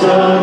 내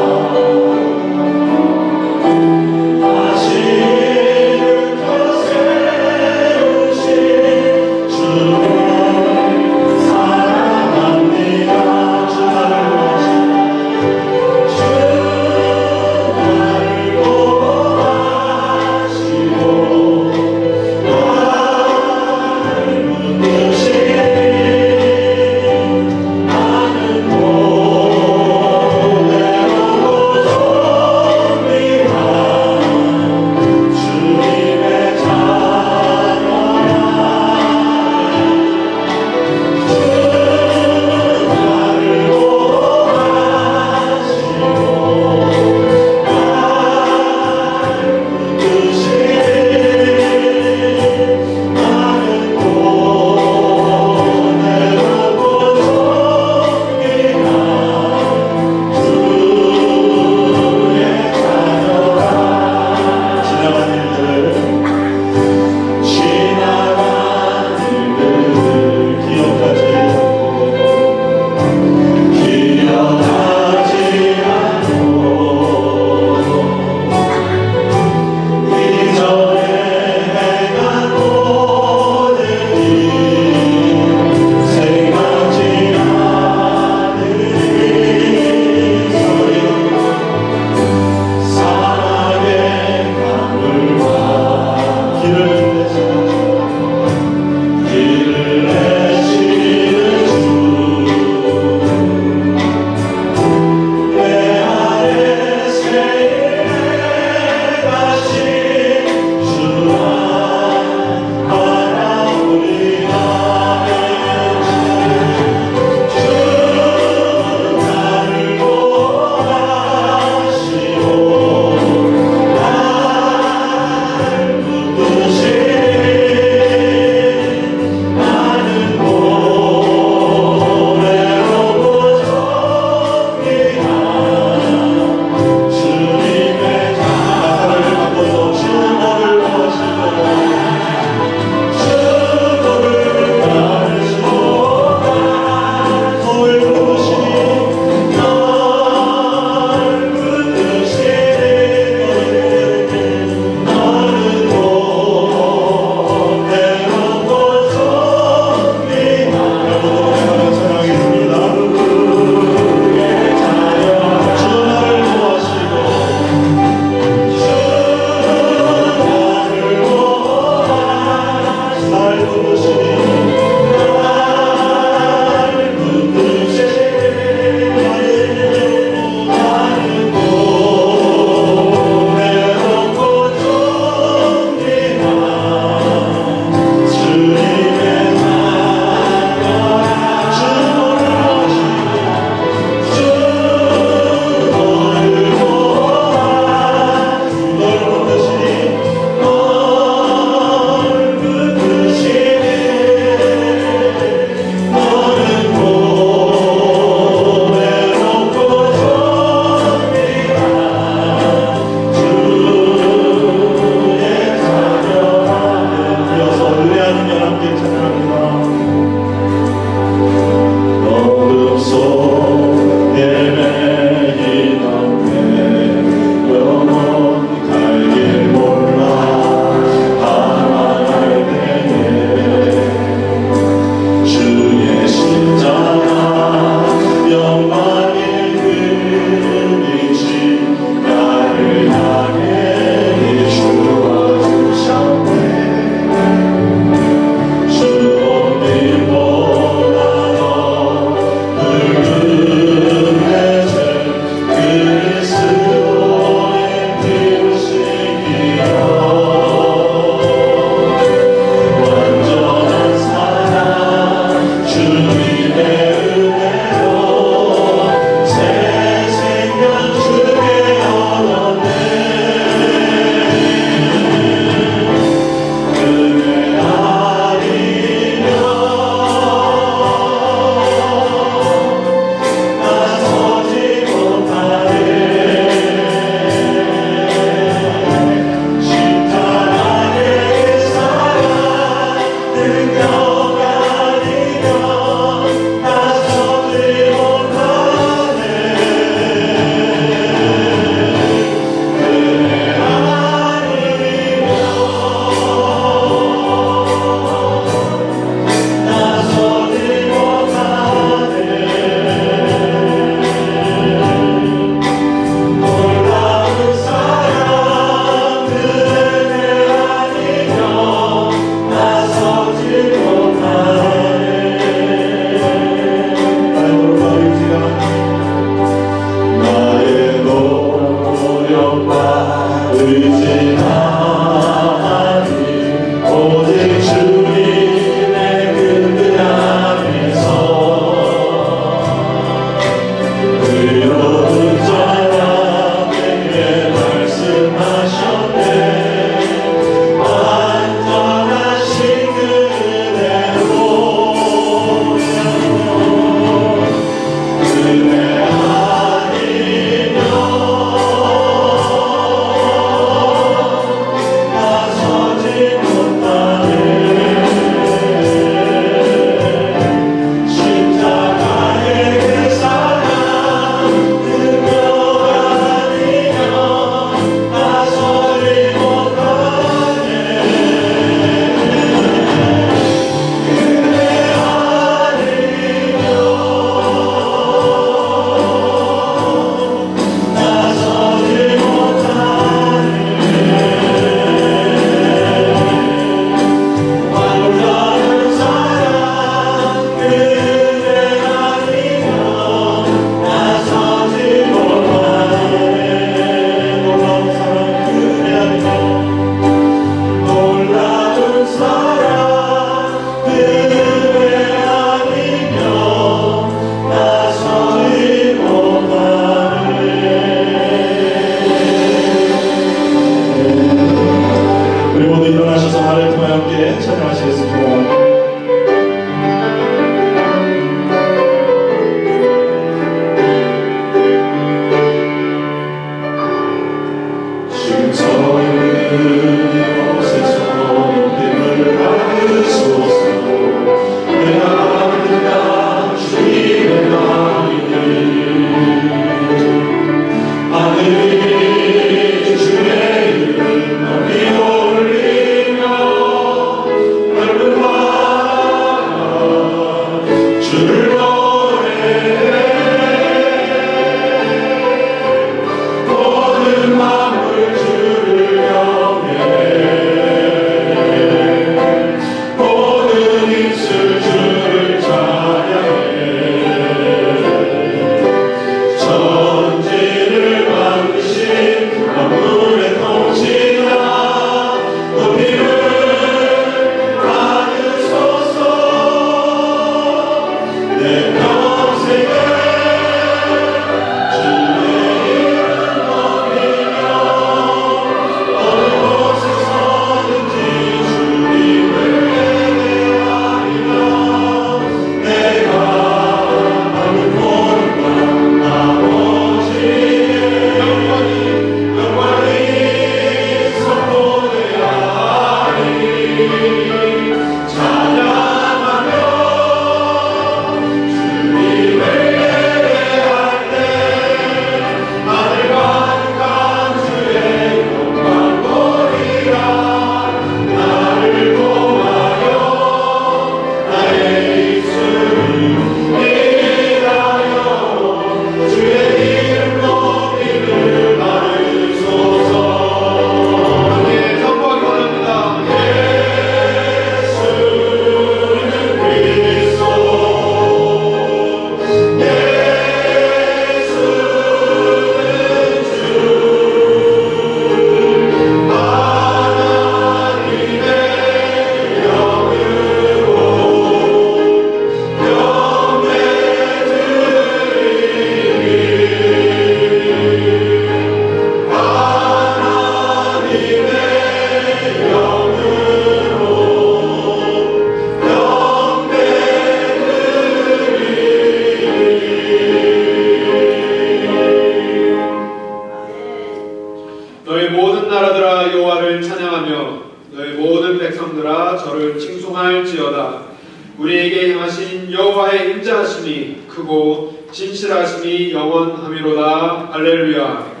칭송할지어다. 우리에게 행하신 여호와의 인자하심이 크고 진실하심이 영원하미로다. 할렐루야.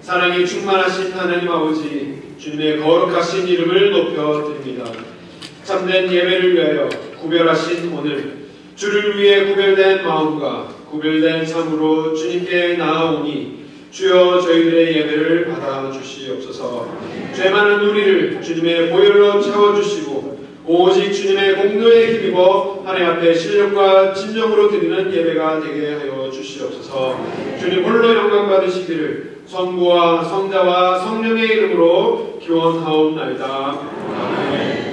사랑이 충만하신 하나님 아버지, 주님의 거룩하신 이름을 높여드립니다. 참된 예배를 위하여 구별하신 오늘, 주를 위해 구별된 마음과 구별된 삶으로 주님께 나아오니 주여 저희들의 예배를 받아주시옵소서. 죄 많은 우리를 주님의 보혈로 채워주시고 오직 주님의 공로에 힘입어 하나님 앞에 신령과 진정으로 드리는 예배가 되게 하여 주시옵소서. 주님 홀로 영광 받으시기를 성부와 성자와 성령의 이름으로 기원하옵나이다. 아멘.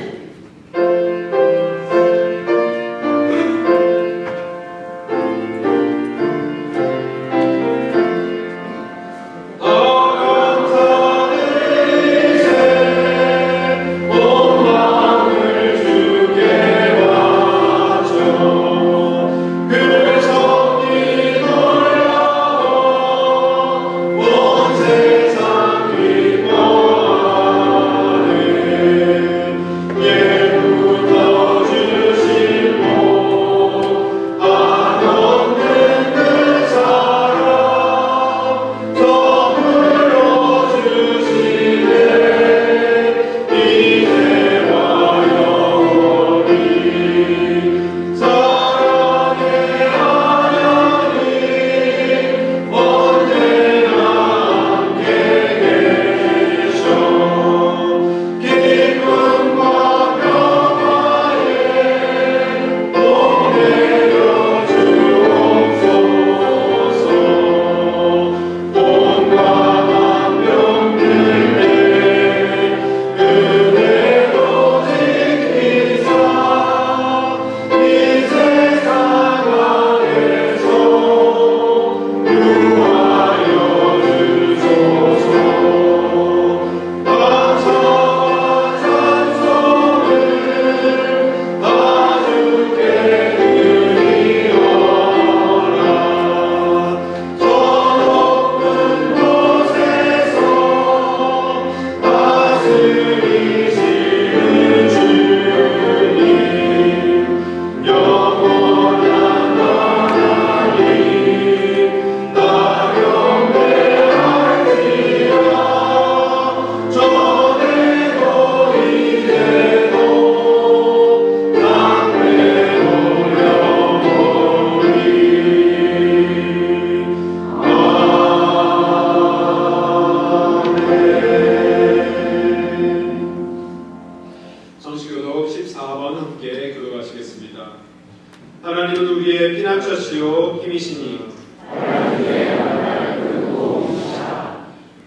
하나님은 우리의 피난처시요 힘이시니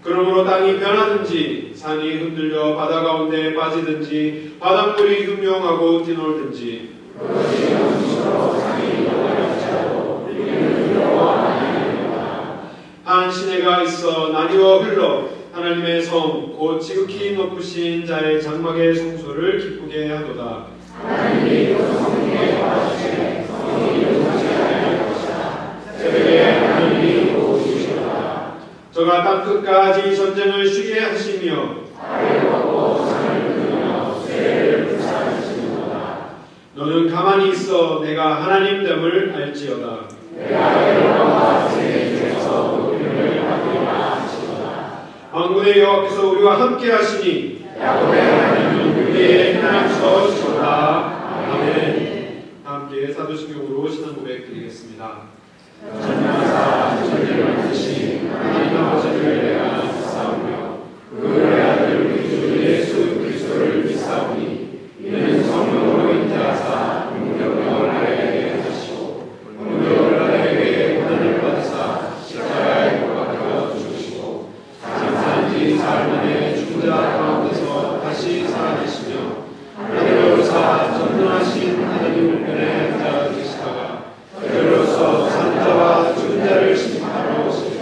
그러므로 땅이 변하든지 산이 흔들려 바다 가운데 빠지든지 바닷물이 흉용하고 뛰놀든지 한 시내가 있어 나뉘어 흘러 하나님의 성 곧 지극히 높으신 자의 장막의 성소를 기쁘게 하도다. 하나님이 그 성중에 거하시되 성이 이루어지지 아니할 것이다. 새벽에 하나님이 도우시리로다. 저가 땅 끝까지 전쟁을 쉬게 하시며 달을 걷고 산을 끊으며 쇠를 불사하시리로다. 너는 가만히 있어 내가 하나님됨을 알지어다. 내가 여호와 제 중에서 높임을 받으리라 하시도다. 만군의 여호와께서 우리와 함께 하시니 야곱의 하나님은 우리의 피난처시로다. 아멘. 함께 사도신경으로 신앙 고백 드리겠습니다. 전능하사 천지를 만드신 하나님 아버지를 내가 믿사오며 그의 아들 우리 주 예수 그리스도를 믿사오니 이는 성령으로 잉태하사 능력을 나에게 하시고 능력을 나에게 고난을 받으사 십자가에 못 박혀 죽으시고 장사한 지 사흘 만에 죽은 자 가운데서 다시 살아계시며 하늘로사 전능하신 하나님 우편에 앉아 계시다가 그로서 산 자와 죽은 자를 심판하러 오시리라.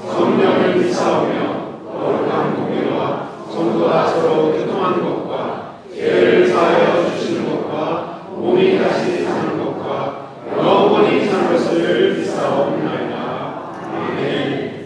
성령을 믿사오며 거룩한 공의와 성도가 서로 교통하는 것과 죄를 사하여 주시는 것과 몸이 다시 사는 것과 영원히 사는 것을 믿사옵나이다. 아멘.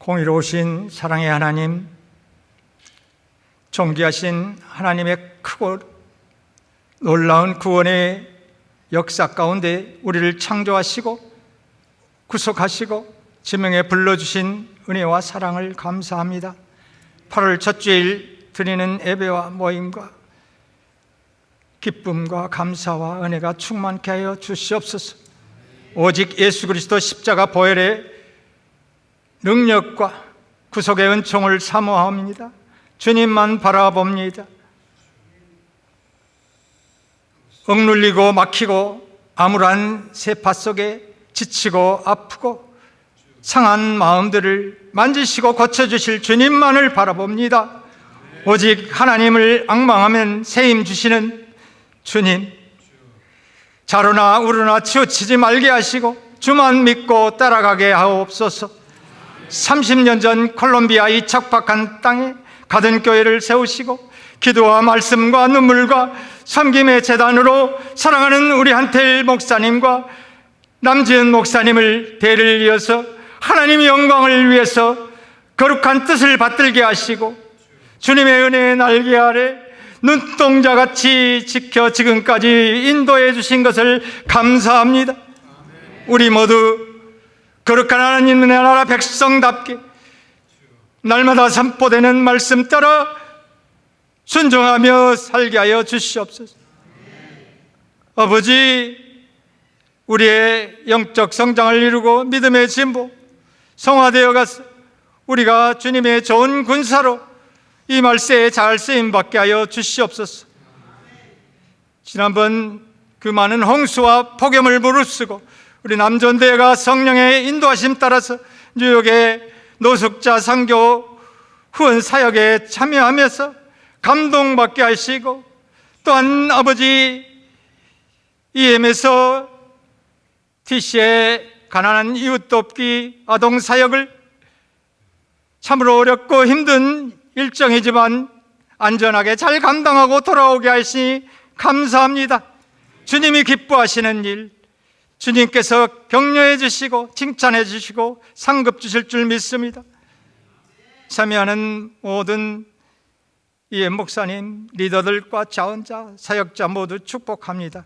공의로우신 사랑의 하나님, 존귀하신 하나님의 크고 놀라운 구원의 역사 가운데 우리를 창조하시고 구속하시고 지명에 불러주신 은혜와 사랑을 감사합니다. 8월 첫 주일 드리는 예배와 모임과 기쁨과 감사와 은혜가 충만케 하여 주시옵소서. 오직 예수 그리스도 십자가 보혈의 능력과 구속의 은총을 사모합니다. 주님만 바라봅니다. 억눌리고 막히고 암울한 세파 속에 지치고 아프고 상한 마음들을 만지시고 고쳐주실 주님만을 바라봅니다. 오직 하나님을 앙망하면 세임 주시는 주님, 자로나 우로나 치우치지 말게 하시고 주만 믿고 따라가게 하옵소서. 30년 전 콜롬비아 이 척박한 땅에 가든 교회를 세우시고 기도와 말씀과 눈물과 섬김의 재단으로 사랑하는 우리 한텔 목사님과 남지은 목사님을 대를 이어서 하나님의 영광을 위해서 거룩한 뜻을 받들게 하시고 주님의 은혜의 날개 아래 눈동자같이 지켜 지금까지 인도해 주신 것을 감사합니다. 우리 모두 거룩한 하나님의 나라 백성답게 날마다 선포되는 말씀 따라 순종하며 살게 하여 주시옵소서. 아버지, 우리의 영적 성장을 이루고 믿음의 진보 성화되어 가서 우리가 주님의 좋은 군사로 이 말세에 잘 쓰임받게 하여 주시옵소서. 지난번 그 많은 홍수와 폭염을 무릅쓰고 우리 남전대회가 성령의 인도하심 따라서 뉴욕의 노숙자 선교 후원 사역에 참여하면서 감동받게 하시고, 또한 아버지 EM에서 TC의 가난한 이웃 돕기 아동 사역을 참으로 어렵고 힘든 일정이지만 안전하게 잘 감당하고 돌아오게 하시니 감사합니다. 주님이 기뻐하시는 일, 주님께서 격려해 주시고 칭찬해 주시고 상급 주실 줄 믿습니다. 참여하는 모든 이해 목사님, 리더들과 자원자, 사역자 모두 축복합니다.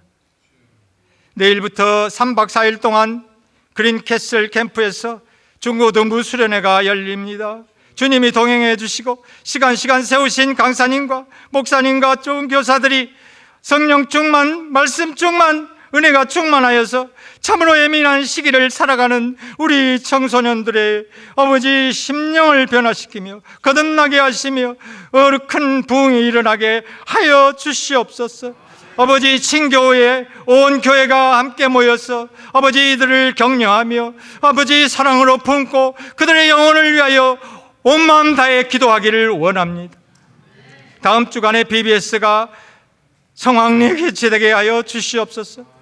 내일부터 3박 4일 동안 그린캐슬 캠프에서 중고등부 수련회가 열립니다. 주님이 동행해 주시고 시간 세우신 강사님과 목사님과 좋은 교사들이 성령 충만, 말씀 충만, 은혜가 충만하여서 참으로 예민한 시기를 살아가는 우리 청소년들의 아버지 심령을 변화시키며 거듭나게 하시며 큰 부흥이 일어나게 하여 주시옵소서. 아버지 친교회 온 교회가 함께 모여서 아버지 이들을 격려하며 아버지 사랑으로 품고 그들의 영혼을 위하여 온 마음 다해 기도하기를 원합니다. 다음 주간에 BBS가 성황리에 개최되게 하여 주시옵소서.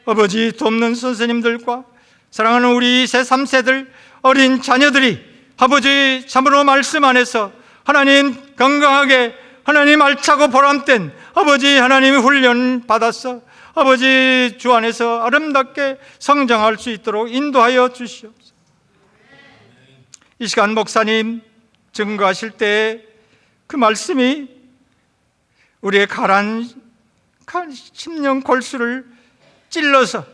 아버지 돕는 선생님들과 사랑하는 우리 2세 3세들 어린 자녀들이 아버지 참으로 말씀 안에서 하나님 건강하게, 하나님 알차고 보람된 아버지 하나님의 훈련 받아서 아버지 주 안에서 아름답게 성장할 수 있도록 인도하여 주시옵소서. 이 시간 목사님 증거하실 때 그 말씀이 우리의 가란 심령 골수를 찔러서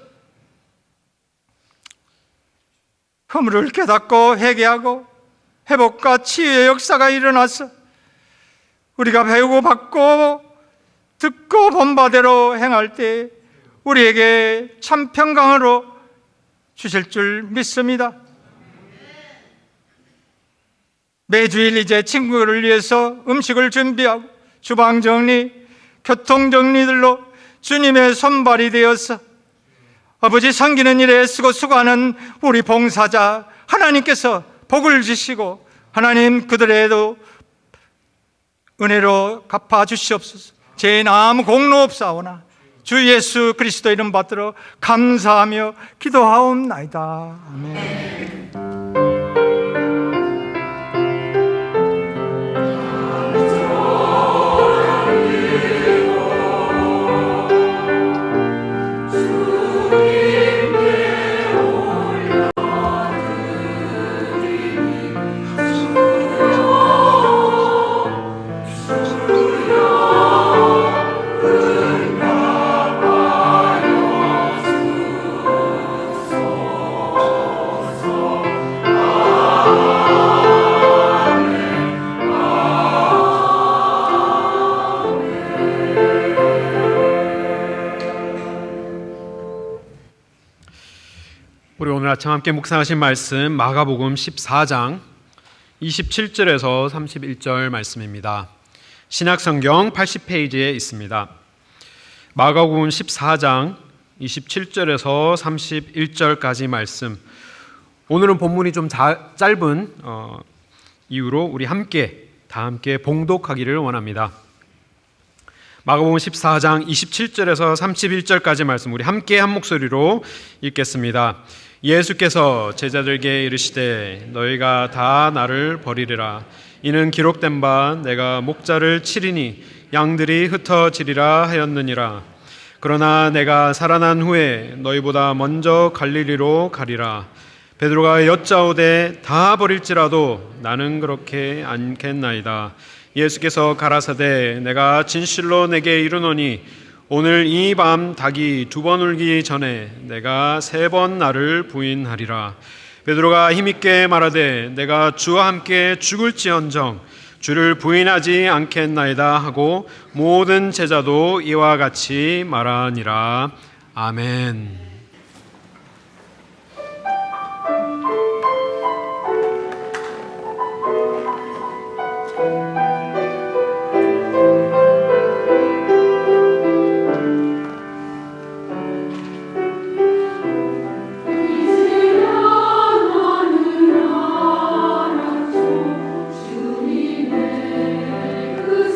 허물을 깨닫고 회개하고 회복과 치유의 역사가 일어나서 우리가 배우고 받고 듣고 본 바대로 행할 때 우리에게 참 평강으로 주실 줄 믿습니다. 매주일 이제 친구를 위해서 음식을 준비하고 주방 정리, 교통 정리들로 주님의 손발이 되어서 아버지 섬기는 일에 쓰고 수고하는 우리 봉사자 하나님께서 복을 주시고 하나님 그들에도 은혜로 갚아 주시옵소서. 죄인 아무 공로 없사오나 주 예수 그리스도 이름 받들어 감사하며 기도하옵나이다. 아멘. 우리 오늘 아침 함께 묵상하신 말씀 마가복음 14장 27절에서 31절 말씀입니다. 신약성경 80페이지에 있습니다. 마가복음 14장 27절에서 31절까지 말씀, 오늘은 본문이 좀 짧은 이유로 우리 다 함께 봉독하기를 원합니다. 마가복음 14장 27절에서 31절까지 말씀 우리 함께 한 목소리로 읽겠습니다. 예수께서 제자들에게 이르시되 너희가 다 나를 버리리라. 이는 기록된 바 내가 목자를 치리니 양들이 흩어지리라 하였느니라. 그러나 내가 살아난 후에 너희보다 먼저 갈릴리로 가리라. 베드로가 여짜오되 다 버릴지라도 나는 그렇게 않겠나이다. 예수께서 가라사대 내가 진실로 내게 이르노니 오늘 이 밤 닭이 2번 울기 전에 내가 3번 나를 부인하리라. 베드로가 힘있게 말하되 내가 주와 함께 죽을지언정 주를 부인하지 않겠나이다 하고 모든 제자도 이와 같이 말하니라. 아멘. 그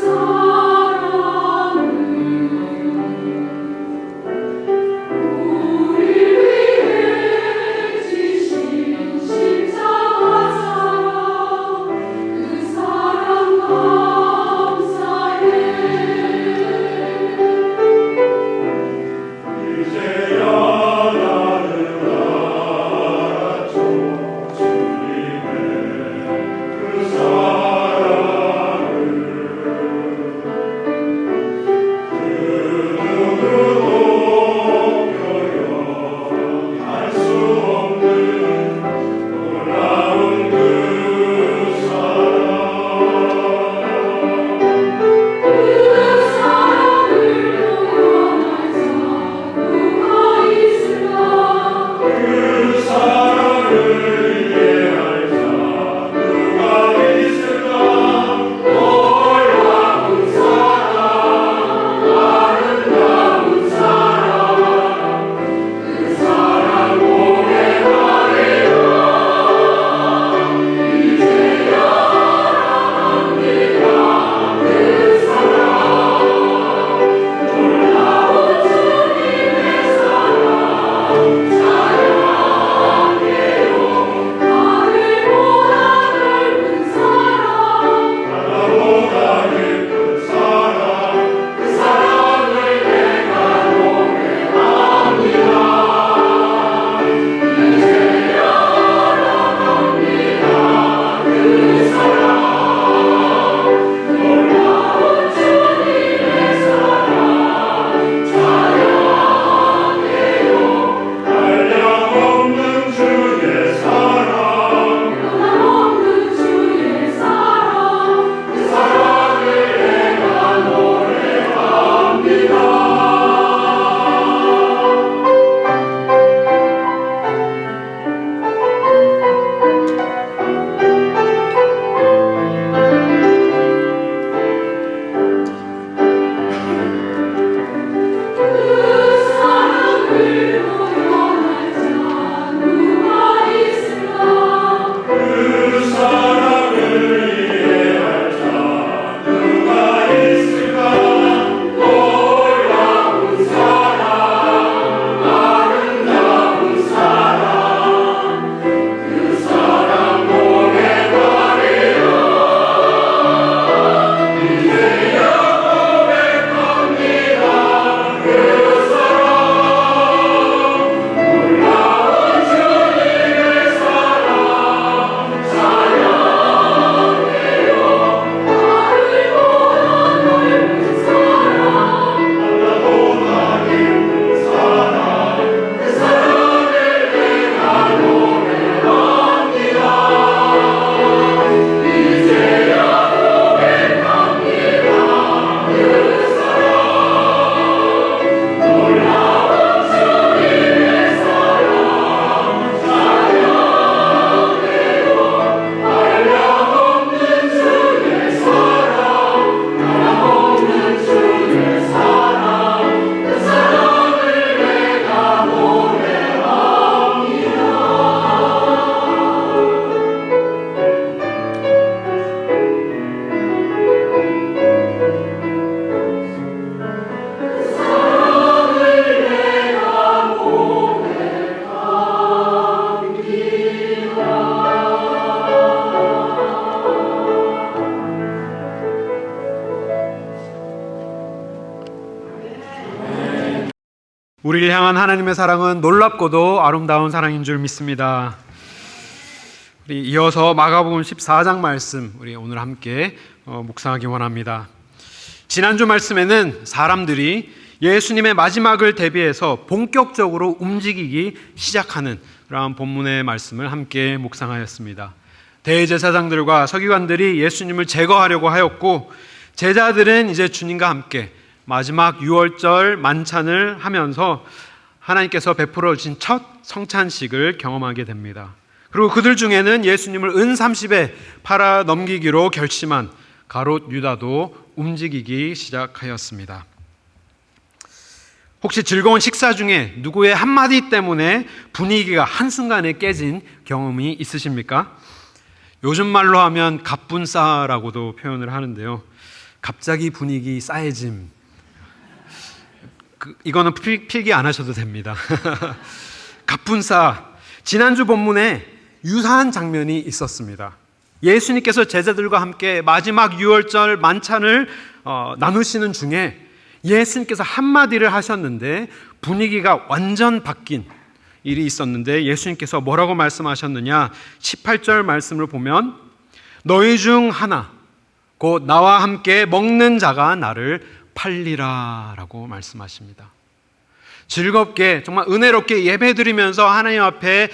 우리를 향한 하나님의 사랑은 놀랍고도 아름다운 사랑인 줄 믿습니다. 우리 이어서 마가복음 14장 말씀 우리 오늘 함께 묵상하기 원합니다. 지난주 말씀에는 사람들이 예수님의 마지막을 대비해서 본격적으로 움직이기 시작하는 그러한 본문의 말씀을 함께 묵상하였습니다. 대제사장들과 서기관들이 예수님을 제거하려고 하였고, 제자들은 이제 주님과 함께 마지막 유월절 만찬을 하면서 하나님께서 베풀어 주신 첫 성찬식을 경험하게 됩니다. 그리고 그들 중에는 예수님을 은 30에 팔아 넘기기로 결심한 가롯 유다도 움직이기 시작하였습니다. 혹시 즐거운 식사 중에 누구의 한마디 때문에 분위기가 한순간에 깨진 경험이 있으십니까? 요즘 말로 하면 갑분싸라고도 표현을 하는데요. 갑자기 분위기 싸해짐. 이거는 필기 안 하셔도 됩니다. 갑분싸. 지난주 본문에 유사한 장면이 있었습니다. 예수님께서 제자들과 함께 마지막 유월절 만찬을 나누시는 중에 예수님께서 한마디를 하셨는데 분위기가 완전 바뀐 일이 있었는데, 예수님께서 뭐라고 말씀하셨느냐? 18절 말씀을 보면 너희 중 하나 곧 나와 함께 먹는 자가 나를 팔리라 라고 말씀하십니다. 즐겁게 정말 은혜롭게 예배드리면서 하나님 앞에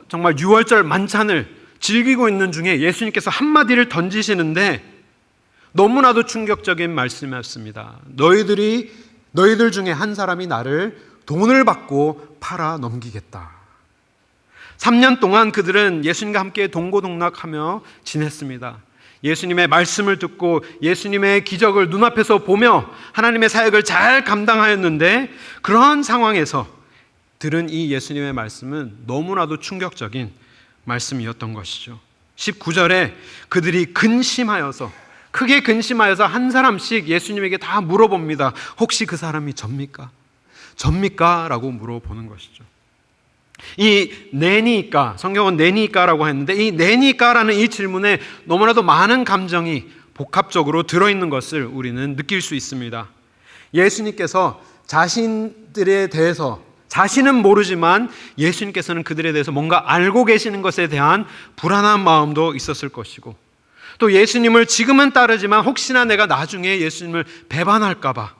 정말 유월절 만찬을 즐기고 있는 중에 예수님께서 한마디를 던지시는데 너무나도 충격적인 말씀이었습니다. 너희들 중에 한 사람이 나를 돈을 받고 팔아 넘기겠다. 3년 동안 그들은 예수님과 함께 동고동락하며 지냈습니다. 예수님의 말씀을 듣고 예수님의 기적을 눈앞에서 보며 하나님의 사역을 잘 감당하였는데, 그러한 상황에서 들은 이 예수님의 말씀은 너무나도 충격적인 말씀이었던 것이죠. 19절에 그들이 크게 근심하여서 한 사람씩 예수님에게 다 물어봅니다. 혹시 그 사람이 접니까? 접니까? 라고 물어보는 것이죠. 이 내니까, 성경은 내니까라고 했는데 이 내니까라는 이 질문에 너무나도 많은 감정이 복합적으로 들어있는 것을 우리는 느낄 수 있습니다. 예수님께서 자신들에 대해서, 자신은 모르지만 예수님께서는 그들에 대해서 뭔가 알고 계시는 것에 대한 불안한 마음도 있었을 것이고, 또 예수님을 지금은 따르지만 혹시나 내가 나중에 예수님을 배반할까 봐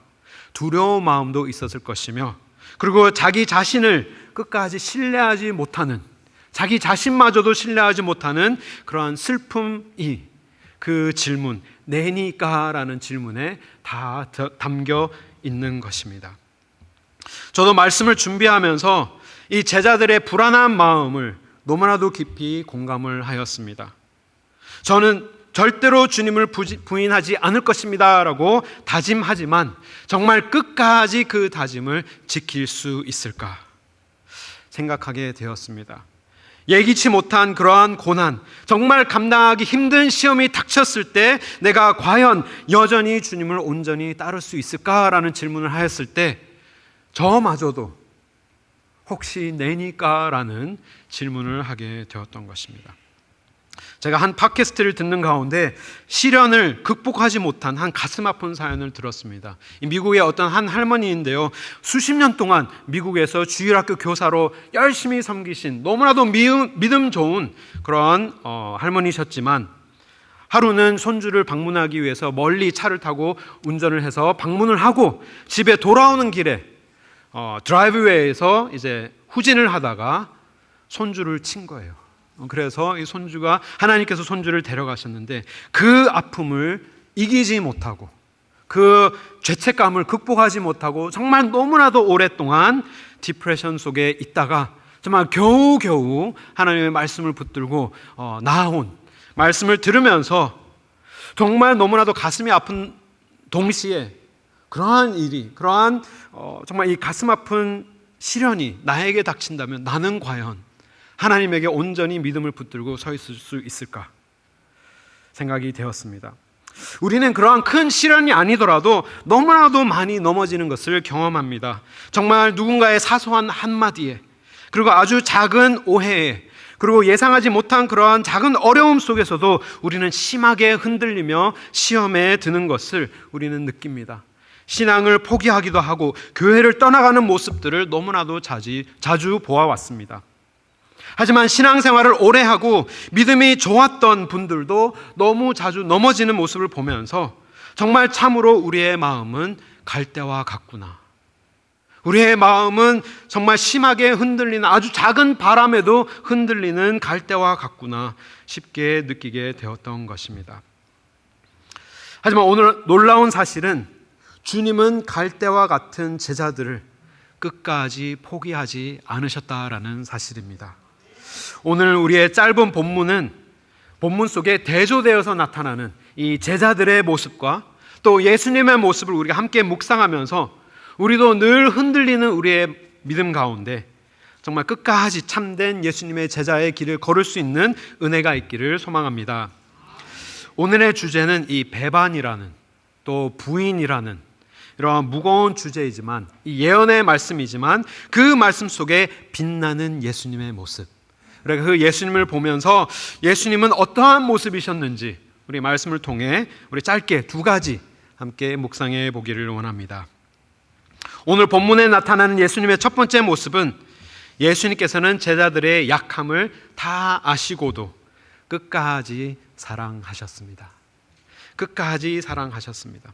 두려운 마음도 있었을 것이며, 그리고 자기 자신을 끝까지 신뢰하지 못하는, 자기 자신마저도 신뢰하지 못하는 그러한 슬픔이 그 질문, 내니까라는 질문에 다 담겨 있는 것입니다. 저도 말씀을 준비하면서 이 제자들의 불안한 마음을 너무나도 깊이 공감을 하였습니다. 저는 절대로 주님을 부인하지 않을 것입니다 라고 다짐하지만 정말 끝까지 그 다짐을 지킬 수 있을까 생각하게 되었습니다. 예기치 못한 그러한 고난, 정말 감당하기 힘든 시험이 닥쳤을 때 내가 과연 여전히 주님을 온전히 따를 수 있을까라는 질문을 하였을 때 저마저도 혹시 내니까라는 질문을 하게 되었던 것입니다. 제가 한 팟캐스트를 듣는 가운데 시련을 극복하지 못한 한 가슴 아픈 사연을 들었습니다. 미국의 어떤 한 할머니인데요, 수십 년 동안 미국에서 주일학교 교사로 열심히 섬기신 너무나도 믿음 좋은 그런 할머니셨지만, 하루는 손주를 방문하기 위해서 멀리 차를 타고 운전을 해서 방문을 하고 집에 돌아오는 길에 드라이브웨이에서 이제 후진을 하다가 손주를 친 거예요. 그래서 이 손주가, 하나님께서 손주를 데려가셨는데 그 아픔을 이기지 못하고 그 죄책감을 극복하지 못하고 정말 너무나도 오랫동안 디프레션 속에 있다가 정말 겨우겨우 하나님의 말씀을 붙들고 나아온 말씀을 들으면서 정말 너무나도 가슴이 아픈 동시에 그러한 일이, 그러한 정말 이 가슴 아픈 시련이 나에게 닥친다면 나는 과연 하나님에게 온전히 믿음을 붙들고 서 있을 수 있을까 생각이 되었습니다. 우리는 그러한 큰 시련이 아니더라도 너무나도 많이 넘어지는 것을 경험합니다. 정말 누군가의 사소한 한마디에, 그리고 아주 작은 오해에, 그리고 예상하지 못한 그러한 작은 어려움 속에서도 우리는 심하게 흔들리며 시험에 드는 것을 우리는 느낍니다. 신앙을 포기하기도 하고 교회를 떠나가는 모습들을 너무나도 자주 보아왔습니다. 하지만 신앙생활을 오래 하고 믿음이 좋았던 분들도 너무 자주 넘어지는 모습을 보면서 정말 참으로 우리의 마음은 갈대와 같구나. 우리의 마음은 정말 심하게 흔들리는, 아주 작은 바람에도 흔들리는 갈대와 같구나 쉽게 느끼게 되었던 것입니다. 하지만 오늘 놀라운 사실은 주님은 갈대와 같은 제자들을 끝까지 포기하지 않으셨다라는 사실입니다. 오늘 우리의 짧은 본문은 본문 속에 대조되어서 나타나는 이 제자들의 모습과 또 예수님의 모습을 우리가 함께 묵상하면서 우리도 늘 흔들리는 우리의 믿음 가운데 정말 끝까지 참된 예수님의 제자의 길을 걸을 수 있는 은혜가 있기를 소망합니다. 오늘의 주제는 이 배반이라는, 또 부인이라는 이러한 무거운 주제이지만, 이 예언의 말씀이지만 그 말씀 속에 빛나는 예수님의 모습, 그러니까 그 예수님을 보면서 예수님은 어떠한 모습이셨는지 우리 말씀을 통해 우리 짧게 두 가지 함께 묵상해 보기를 원합니다. 오늘 본문에 나타나는 예수님의 첫 번째 모습은 예수님께서는 제자들의 약함을 다 아시고도 끝까지 사랑하셨습니다. 끝까지 사랑하셨습니다.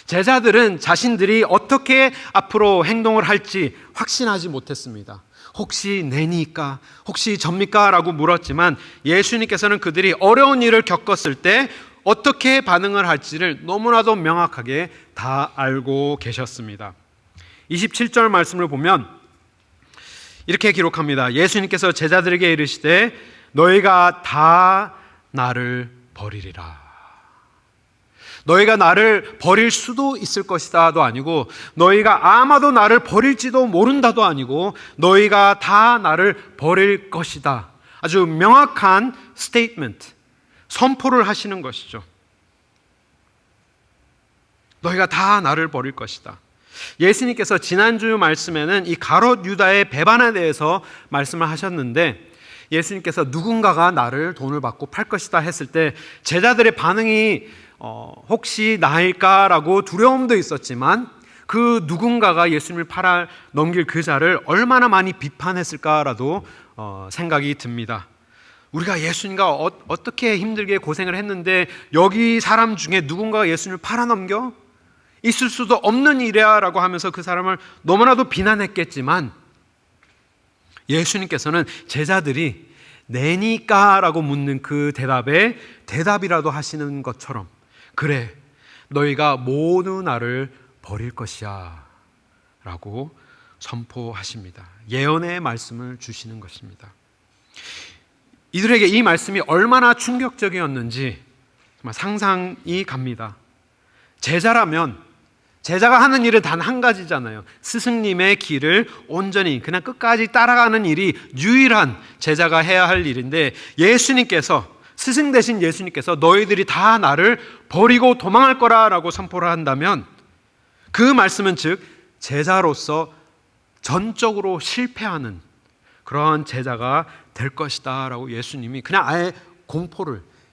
제자들은 자신들이 어떻게 앞으로 행동을 할지 확신하지 못했습니다. 혹시 내니까, 혹시 접니까? 라고 물었지만 예수님께서는 그들이 어려운 일을 겪었을 때 어떻게 반응을 할지를 너무나도 명확하게 다 알고 계셨습니다. 27절 말씀을 보면 이렇게 기록합니다. 예수님께서 제자들에게 이르시되 너희가 다 나를 버리리라. 너희가 나를 버릴 수도 있을 것이다도 아니고, 너희가 아마도 나를 버릴지도 모른다도 아니고, 너희가 다 나를 버릴 것이다. 아주 명확한 스테이트먼트, 선포를 하시는 것이죠. 너희가 다 나를 버릴 것이다. 예수님께서 지난주 말씀에는 이 가롯 유다의 배반에 대해서 말씀을 하셨는데, 예수님께서 누군가가 나를 돈을 받고 팔 것이다 했을 때 제자들의 반응이 혹시 나일까라고 두려움도 있었지만, 그 누군가가 예수님을 팔아 넘길 그 자를 얼마나 많이 비판했을까라도 생각이 듭니다. 우리가 예수님과 어떻게 힘들게 고생을 했는데 여기 사람 중에 누군가가 예수님을 팔아 넘겨? 있을 수도 없는 일이야 라고 하면서 그 사람을 너무나도 비난했겠지만, 예수님께서는 제자들이 내니까 라고 묻는 그 대답에 대답이라도 하시는 것처럼, 그래, 너희가 모두 나를 버릴 것이야 라고 선포하십니다. 예언의 말씀을 주시는 것입니다. 이들에게 이 말씀이 얼마나 충격적이었는지 정말 상상이 갑니다. 제자가 하는 일은 단 한 가지잖아요. 스승님의 길을 온전히 그냥 끝까지 따라가는 일이 유일한 제자가 해야 할 일인데, 예수님께서, 스승 대신 예수님께서 너희들이 다 나를 버리고 도망할 거라라고 선포를 한다면, 그 말씀은 즉 제자로서 전적으로 실패하는 그러한 제자가 될 것이다 라고 예수님이 그냥 아예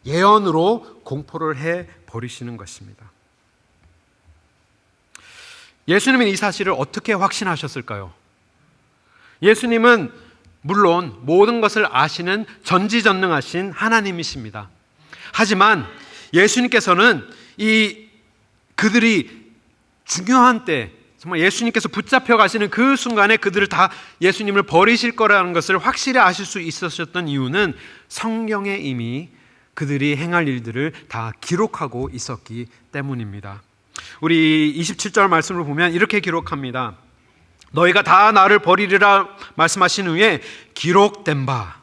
예언으로 공포를 해 버리시는 것입니다. 예수님은 이 사실을 어떻게 확신하셨을까요? 예수님은 물론 모든 것을 아시는 전지전능하신 하나님이십니다. 하지만 예수님께서는 그들이 중요한 때, 정말 예수님께서 붙잡혀 가시는 그 순간에 그들을 다 예수님을 버리실 거라는 것을 확실히 아실 수 있으셨던 이유는 성경에 이미 그들이 행할 일들을 다 기록하고 있었기 때문입니다. 우리 27절 말씀을 보면 이렇게 기록합니다. 너희가 다 나를 버리리라 말씀하신 후에 기록된 바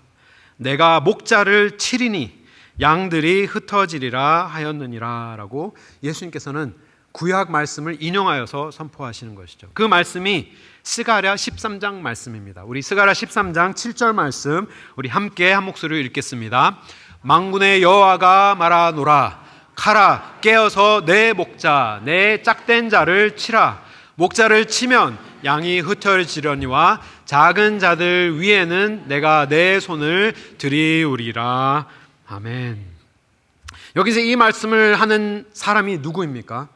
내가 목자를 치리니 양들이 흩어지리라 하였느니라 라고 예수님께서는 구약 말씀을 인용하여서 선포하시는 것이죠. 그 말씀이 스가랴 13장 말씀입니다. 우리 스가랴 13장 7절 말씀 우리 함께 한 목소리로 읽겠습니다. 만군의 여호와가 말하노라 가라 깨어서 내 목자 내 짝된 자를 치라. 목자를 치면 양이 흩어지려니와 작은 자들 위에는 내가 내 손을 들이우리라. 아멘. 여기서 이 말씀을 하는 사람이 누구입니까?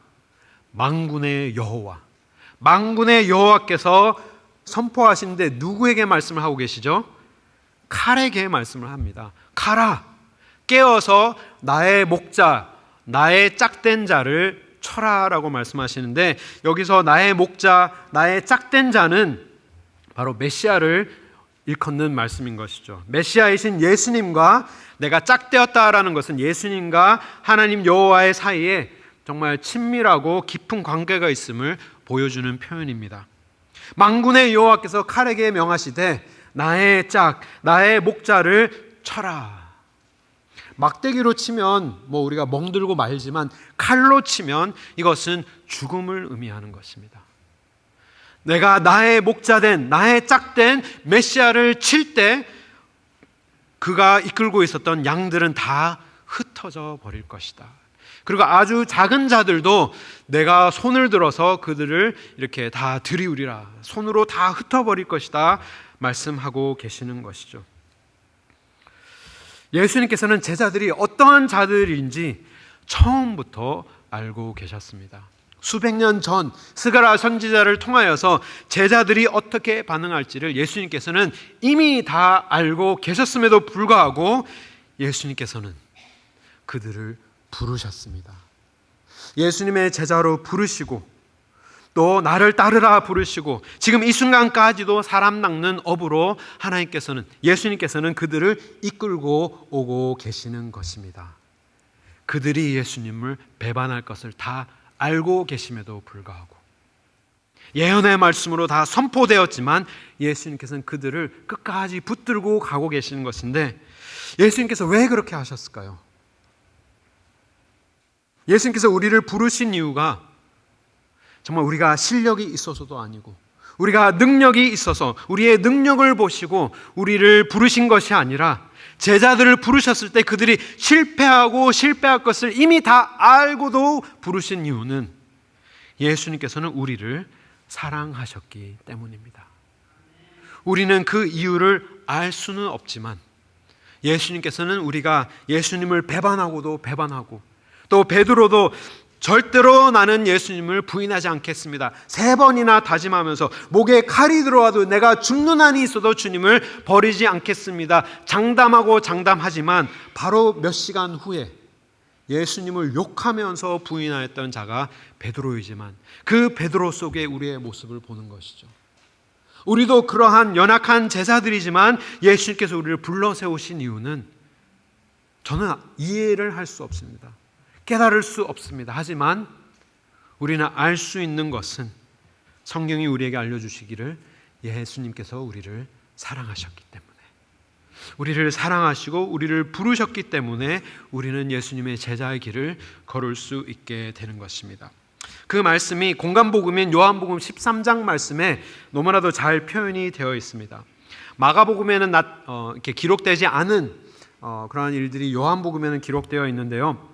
만군의 여호와, 만군의 여호와께서 선포하시는데 누구에게 말씀을 하고 계시죠? 칼에게 말씀을 합니다. 칼아, 깨어서 나의 목자, 나의 짝된 자를 쳐라라고 말씀하시는데, 여기서 나의 목자, 나의 짝된 자는 바로 메시아를 일컫는 말씀인 것이죠. 메시아이신 예수님과 내가 짝되었다라는 것은 예수님과 하나님 여호와의 사이에 정말 친밀하고 깊은 관계가 있음을 보여주는 표현입니다. 만군의 여호와께서 칼에게 명하시되 나의 짝, 나의 목자를 쳐라. 막대기로 치면 우리가 멍들고 말지만 칼로 치면 이것은 죽음을 의미하는 것입니다. 내가 나의 목자된, 나의 짝된 메시아를 칠 때 그가 이끌고 있었던 양들은 다 흩어져 버릴 것이다. 그리고 아주 작은 자들도 내가 손을 들어서 그들을 이렇게 다 들이우리라, 손으로 다 흩어버릴 것이다 말씀하고 계시는 것이죠. 예수님께서는 제자들이 어떠한 자들인지 처음부터 알고 계셨습니다. 수백 년 전 스가랴 선지자를 통하여서 제자들이 어떻게 반응할지를 예수님께서는 이미 다 알고 계셨음에도 불구하고 예수님께서는 그들을 부르셨습니다. 예수님의 제자로 부르시고 또 나를 따르라 부르시고 지금 이 순간까지도 사람 낚는 업으로 하나님께서는, 예수님께서는 그들을 이끌고 오고 계시는 것입니다. 그들이 예수님을 배반할 것을 다 알고 계심에도 불구하고 예언의 말씀으로 다 선포되었지만 예수님께서는 그들을 끝까지 붙들고 가고 계시는 것인데, 예수님께서 왜 그렇게 하셨을까요? 예수님께서 우리를 부르신 이유가 정말 우리가 실력이 있어서도 아니고 우리가 능력이 있어서 우리의 능력을 보시고 우리를 부르신 것이 아니라, 제자들을 부르셨을 때 그들이 실패할 것을 이미 다 알고도 부르신 이유는 예수님께서는 우리를 사랑하셨기 때문입니다. 우리는 그 이유를 알 수는 없지만 예수님께서는 우리가 예수님을 배반하고도 배반하고, 또 베드로도 절대로 나는 예수님을 부인하지 않겠습니다 3번이나 다짐하면서 목에 칼이 들어와도 내가 죽는 한이 있어도 주님을 버리지 않겠습니다 장담하고 장담하지만 바로 몇 시간 후에 예수님을 욕하면서 부인하였던 자가 베드로이지만 그 베드로 속에 우리의 모습을 보는 것이죠. 우리도 그러한 연약한 제자들이지만 예수님께서 우리를 불러 세우신 이유는 저는 이해를 할 수 없습니다. 깨달을 수 없습니다. 하지만 우리는 알 수 있는 것은 성경이 우리에게 알려주시기를 예수님께서 우리를 사랑하셨기 때문에, 우리를 사랑하시고 우리를 부르셨기 때문에 우리는 예수님의 제자의 길을 걸을 수 있게 되는 것입니다. 그 말씀이 공간복음인 요한복음 13장 말씀에 너무나도 잘 표현이 되어 있습니다. 마가복음에는 이렇게 기록되지 않은 그러한 일들이 요한복음에는 기록되어 있는데요.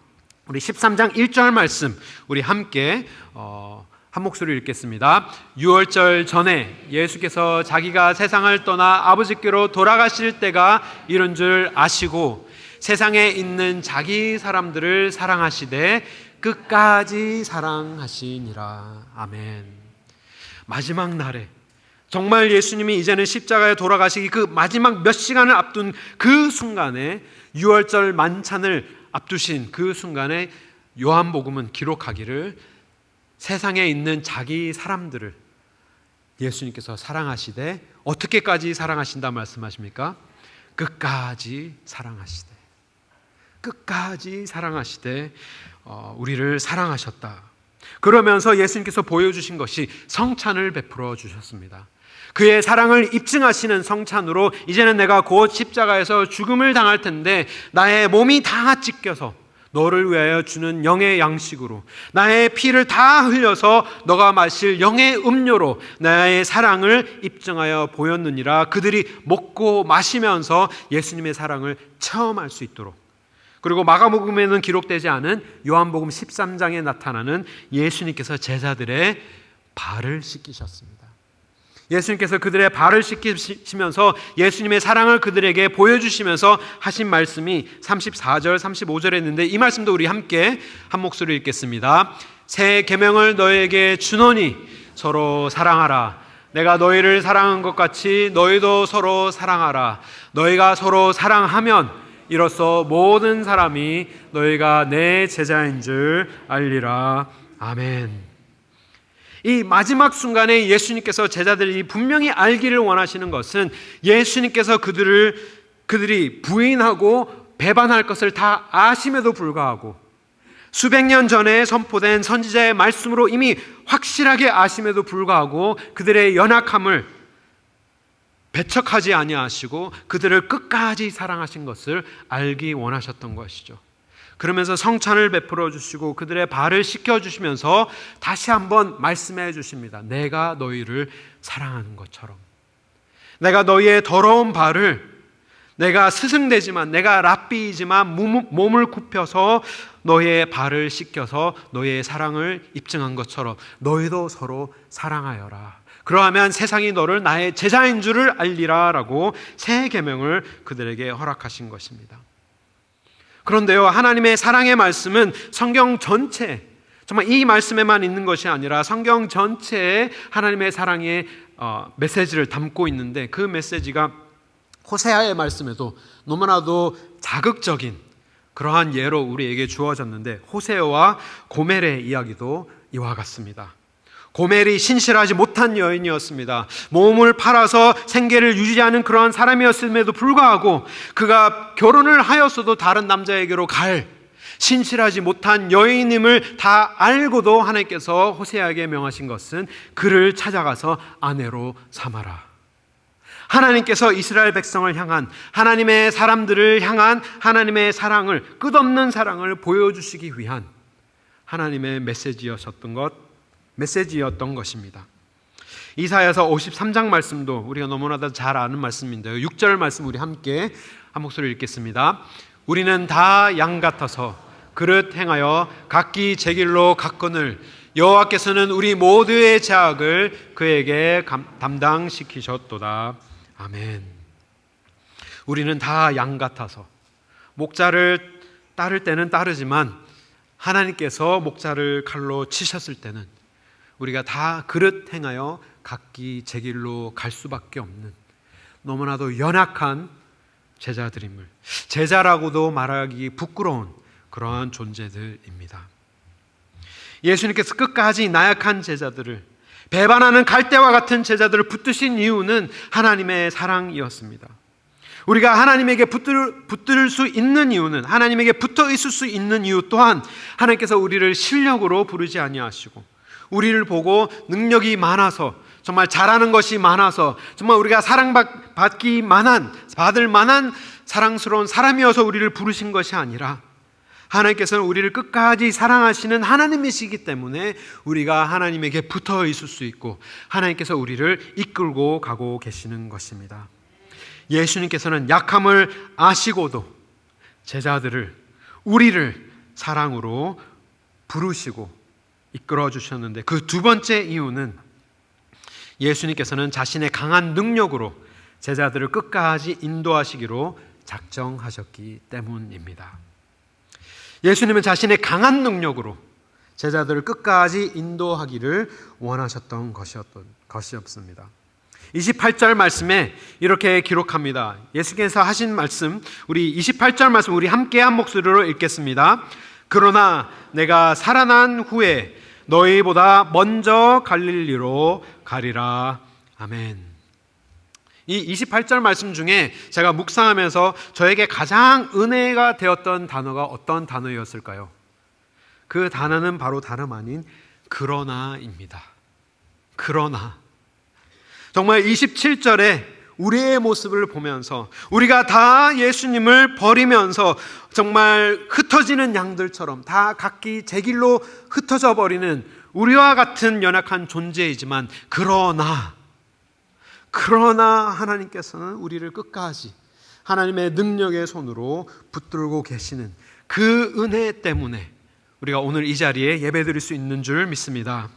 우리 13장 1절 말씀 우리 함께 한 목소리로 읽겠습니다. 유월절 전에 예수께서 자기가 세상을 떠나 아버지께로 돌아가실 때가 이른 줄 아시고 세상에 있는 자기 사람들을 사랑하시되 끝까지 사랑하시니라. 아멘. 마지막 날에 정말 예수님이 이제는 십자가에 돌아가시기 그 마지막 몇 시간을 앞둔 그 순간에 유월절 만찬을 앞두신 그 순간에 요한복음은 기록하기를 세상에 있는 자기 사람들을 예수님께서 사랑하시되 어떻게까지 사랑하신다 말씀하십니까? 끝까지 사랑하시되, 끝까지 사랑하시되 우리를 사랑하셨다. 그러면서 예수님께서 보여주신 것이 성찬을 베풀어 주셨습니다. 그의 사랑을 입증하시는 성찬으로 이제는 내가 곧 십자가에서 죽음을 당할 텐데 나의 몸이 다 찢겨서 너를 위하여 주는 영의 양식으로, 나의 피를 다 흘려서 너가 마실 영의 음료로 나의 사랑을 입증하여 보였느니라. 그들이 먹고 마시면서 예수님의 사랑을 체험할 수 있도록, 그리고 마가복음에는 기록되지 않은 요한복음 13장에 나타나는 예수님께서 제자들의 발을 씻기셨습니다. 예수님께서 그들의 발을 씻기시면서 예수님의 사랑을 그들에게 보여주시면서 하신 말씀이 34절 35절에 있는데 이 말씀도 우리 함께 한 목소리로 읽겠습니다. 새 계명을 너희에게 주노니 서로 사랑하라. 내가 너희를 사랑한 것 같이 너희도 서로 사랑하라. 너희가 서로 사랑하면 이로써 모든 사람이 너희가 내 제자인 줄 알리라. 아멘. 이 마지막 순간에 예수님께서 제자들이 분명히 알기를 원하시는 것은 예수님께서 그들이 부인하고 배반할 것을 다 아심에도 불구하고 수백 년 전에 선포된 선지자의 말씀으로 이미 확실하게 아심에도 불구하고 그들의 연약함을 배척하지 아니하시고 그들을 끝까지 사랑하신 것을 알기 원하셨던 것이죠. 그러면서 성찬을 베풀어 주시고 그들의 발을 씻겨 주시면서 다시 한번 말씀해 주십니다. 내가 너희를 사랑하는 것처럼 내가 너희의 더러운 발을 내가 스승되지만 내가 랍비이지만 몸을 굽혀서 너희의 발을 씻겨서 너희의 사랑을 입증한 것처럼 너희도 서로 사랑하여라. 그러하면 세상이 너를 나의 제자인 줄을 알리라 라고 새 계명을 그들에게 허락하신 것입니다. 그런데요, 하나님의 사랑의 말씀은 성경 전체, 정말 이 말씀에만 있는 것이 아니라 성경 전체에 하나님의 사랑의 메시지를 담고 있는데 그 메시지가 호세아의 말씀에도 너무나도 자극적인 그러한 예로 우리에게 주어졌는데 호세아와 고멜의 이야기도 이와 같습니다. 고멜이 신실하지 못한 여인이었습니다. 몸을 팔아서 생계를 유지하는 그러한 사람이었음에도 불구하고 그가 결혼을 하였어도 다른 남자에게로 갈 신실하지 못한 여인임을 다 알고도 하나님께서 호세아에게 명하신 것은 그를 찾아가서 아내로 삼아라. 하나님께서 이스라엘 백성을 향한 하나님의 사람들을 향한 하나님의 사랑을 끝없는 사랑을 보여주시기 위한 하나님의 메시지였던 것입니다. 이사야서 53장 말씀도 우리가 너무나도 잘 아는 말씀인데요. 6절 말씀 우리 함께 한 목소리 읽겠습니다. 우리는 다 양 같아서 그릇 행하여 각기 제 길로 갔거늘 여호와께서는 우리 모두의 죄악을 그에게 담당시키셨도다. 아멘. 우리는 다 양 같아서 목자를 따를 때는 따르지만 하나님께서 목자를 칼로 치셨을 때는 우리가 다 그릇 행하여 각기 제 길로 갈 수밖에 없는 너무나도 연약한 제자들임을, 제자라고도 말하기 부끄러운 그러한 존재들입니다. 예수님께서 끝까지 나약한 제자들을, 배반하는 갈대와 같은 제자들을 붙드신 이유는 하나님의 사랑이었습니다. 우리가 하나님에게 붙들 수 있는 이유는, 하나님에게 붙어 있을 수 있는 이유 또한 하나님께서 우리를 실력으로 부르지 아니하시고 우리를 보고 능력이 많아서, 정말 잘하는 것이 많아서, 정말 우리가 사랑받을 만한 사랑스러운 사람이어서 우리를 부르신 것이 아니라 하나님께서는 우리를 끝까지 사랑하시는 하나님이시기 때문에 우리가 하나님에게 붙어 있을 수 있고 하나님께서 우리를 이끌고 가고 계시는 것입니다. 예수님께서는 약함을 아시고도 제자들을, 우리를 사랑으로 부르시고 이끌어 주셨는데 그 두 번째 이유는 예수님께서는 자신의 강한 능력으로 제자들을 끝까지 인도하시기로 작정하셨기 때문입니다. 예수님은 자신의 강한 능력으로 제자들을 끝까지 인도하기를 원하셨던 것이었습니다. 28절 말씀에 이렇게 기록합니다. 예수께서 하신 말씀, 우리 28절 말씀 우리 함께 한 목소리로 읽겠습니다. 그러나 내가 살아난 후에 너희보다 먼저 갈릴리로 가리라. 아멘. 이 28절 말씀 중에 제가 묵상하면서 저에게 가장 은혜가 되었던 단어가 어떤 단어였을까요? 그 단어는 바로 다름 아닌 그러나입니다. 그러나. 정말 27절에 우리의 모습을 보면서 우리가 다 예수님을 버리면서 정말 흩어지는 양들처럼 다 각기 제 길로 흩어져 버리는 우리와 같은 연약한 존재이지만 그러나 하나님께서는 우리를 끝까지 하나님의 능력의 손으로 붙들고 계시는 그 은혜 때문에 우리가 오늘 이 자리에 예배드릴 수 있는 줄 믿습니다.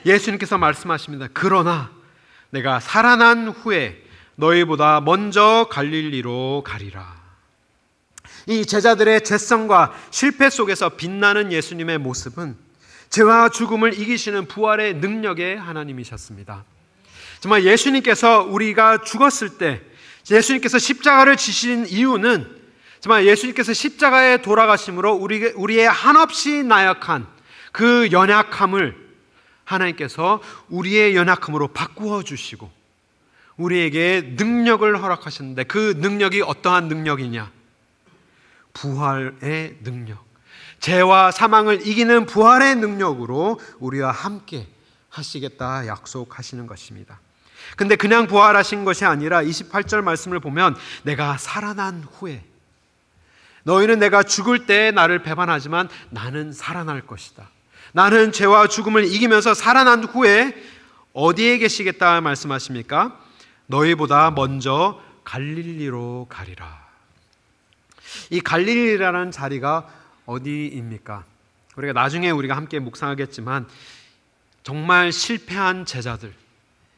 예수님께서 말씀하십니다. 그러나 내가 살아난 후에 너희보다 먼저 갈릴리로 가리라. 이 제자들의 죄성과 실패 속에서 빛나는 예수님의 모습은 죄와 죽음을 이기시는 부활의 능력의 하나님이셨습니다. 정말 예수님께서 우리가 죽었을 때 예수님께서 십자가를 지신 이유는 정말 예수님께서 십자가에 돌아가심으로 우리의 한없이 나약한 그 연약함을 하나님께서 우리의 연약함으로 바꾸어 주시고 우리에게 능력을 허락하셨는데, 그 능력이 어떠한 능력이냐? 부활의 능력, 죄와 사망을 이기는 부활의 능력으로 우리와 함께 하시겠다 약속하시는 것입니다. 근데 그냥 부활하신 것이 아니라 28절 말씀을 보면 내가 살아난 후에, 너희는 내가 죽을 때 나를 배반하지만 나는 살아날 것이다. 나는 죄와 죽음을 이기면서 살아난 후에 어디에 계시겠다 말씀하십니까? 너희보다 먼저 갈릴리로 가리라. 이 갈릴리라는 자리가 어디입니까? 우리가 함께 묵상하겠지만 정말 실패한 제자들,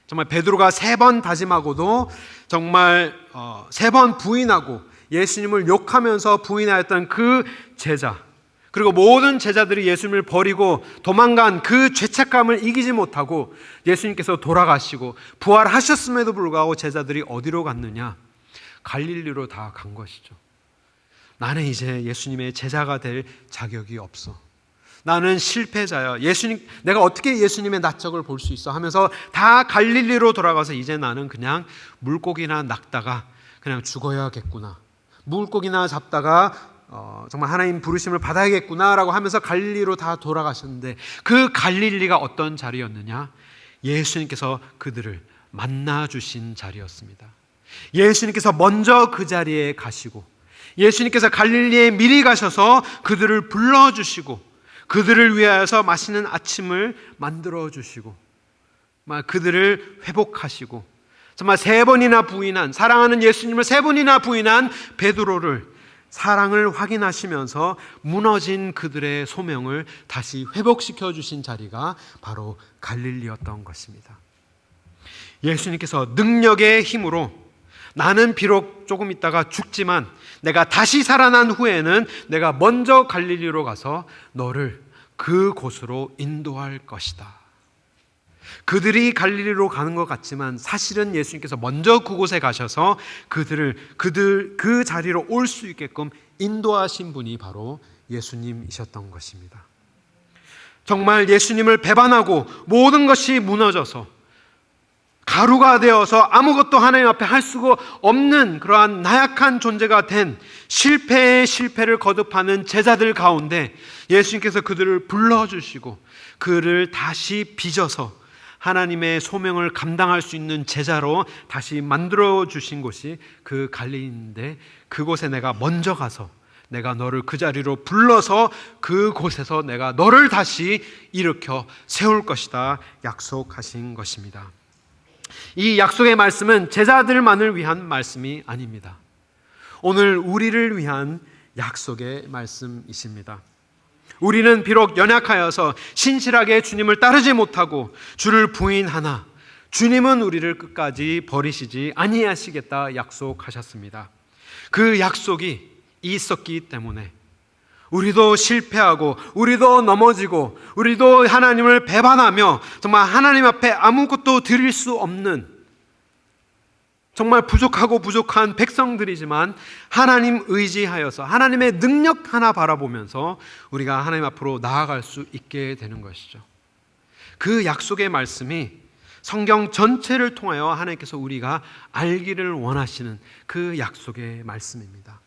정말 베드로가 3번 다짐하고도 정말 3번 부인하고 예수님을 욕하면서 부인하였던 그 제자, 그리고 모든 제자들이 예수님을 버리고 도망간 그 죄책감을 이기지 못하고 예수님께서 돌아가시고 부활하셨음에도 불구하고 제자들이 어디로 갔느냐? 갈릴리로 다 간 것이죠. 나는 이제 예수님의 제자가 될 자격이 없어. 나는 실패자야. 내가 어떻게 예수님의 낯짝을 볼 수 있어? 하면서 다 갈릴리로 돌아가서 이제 나는 그냥 물고기나 낚다가 그냥 죽어야겠구나. 물고기나 잡다가 정말 하나님 부르심을 받아야겠구나라고 하면서 갈릴리로 다 돌아가셨는데, 그 갈릴리가 어떤 자리였느냐? 예수님께서 그들을 만나 주신 자리였습니다. 예수님께서 먼저 그 자리에 가시고 예수님께서 갈릴리에 미리 가셔서 그들을 불러주시고 그들을 위하여서 맛있는 아침을 만들어 주시고 그들을 회복하시고, 정말 3번이나 부인한, 사랑하는 예수님을 3번이나 부인한 베드로를 사랑을 확인하시면서 무너진 그들의 소명을 다시 회복시켜 주신 자리가 바로 갈릴리였던 것입니다. 예수님께서 능력의 힘으로 나는 비록 조금 있다가 죽지만 내가 다시 살아난 후에는 내가 먼저 갈릴리로 가서 너를 그곳으로 인도할 것이다. 그들이 갈릴리로 가는 것 같지만 사실은 예수님께서 먼저 그곳에 가셔서 그 자리로 올 수 있게끔 인도하신 분이 바로 예수님이셨던 것입니다. 정말 예수님을 배반하고 모든 것이 무너져서 가루가 되어서 아무것도 하나님 앞에 할 수가 없는 그러한 나약한 존재가 된 실패의 실패를 거듭하는 제자들 가운데 예수님께서 그들을 불러주시고 그를 다시 빚어서 하나님의 소명을 감당할 수 있는 제자로 다시 만들어 주신 곳이 그 갈릴리인데, 그곳에 내가 먼저 가서 내가 너를 그 자리로 불러서 그곳에서 내가 너를 다시 일으켜 세울 것이다 약속하신 것입니다. 이 약속의 말씀은 제자들만을 위한 말씀이 아닙니다. 오늘 우리를 위한 약속의 말씀이십니다. 우리는 비록 연약하여서 신실하게 주님을 따르지 못하고 주를 부인하나 주님은 우리를 끝까지 버리시지 아니하시겠다 약속하셨습니다. 그 약속이 있었기 때문에 우리도 실패하고 우리도 넘어지고 우리도 하나님을 배반하며 정말 하나님 앞에 아무것도 드릴 수 없는 정말 부족한 백성들이지만 하나님 의지하여서 하나님의 능력 하나 바라보면서 우리가 하나님 앞으로 나아갈 수 있게 되는 것이죠. 그 약속의 말씀이 성경 전체를 통하여 하나님께서 우리가 알기를 원하시는 그 약속의 말씀입니다.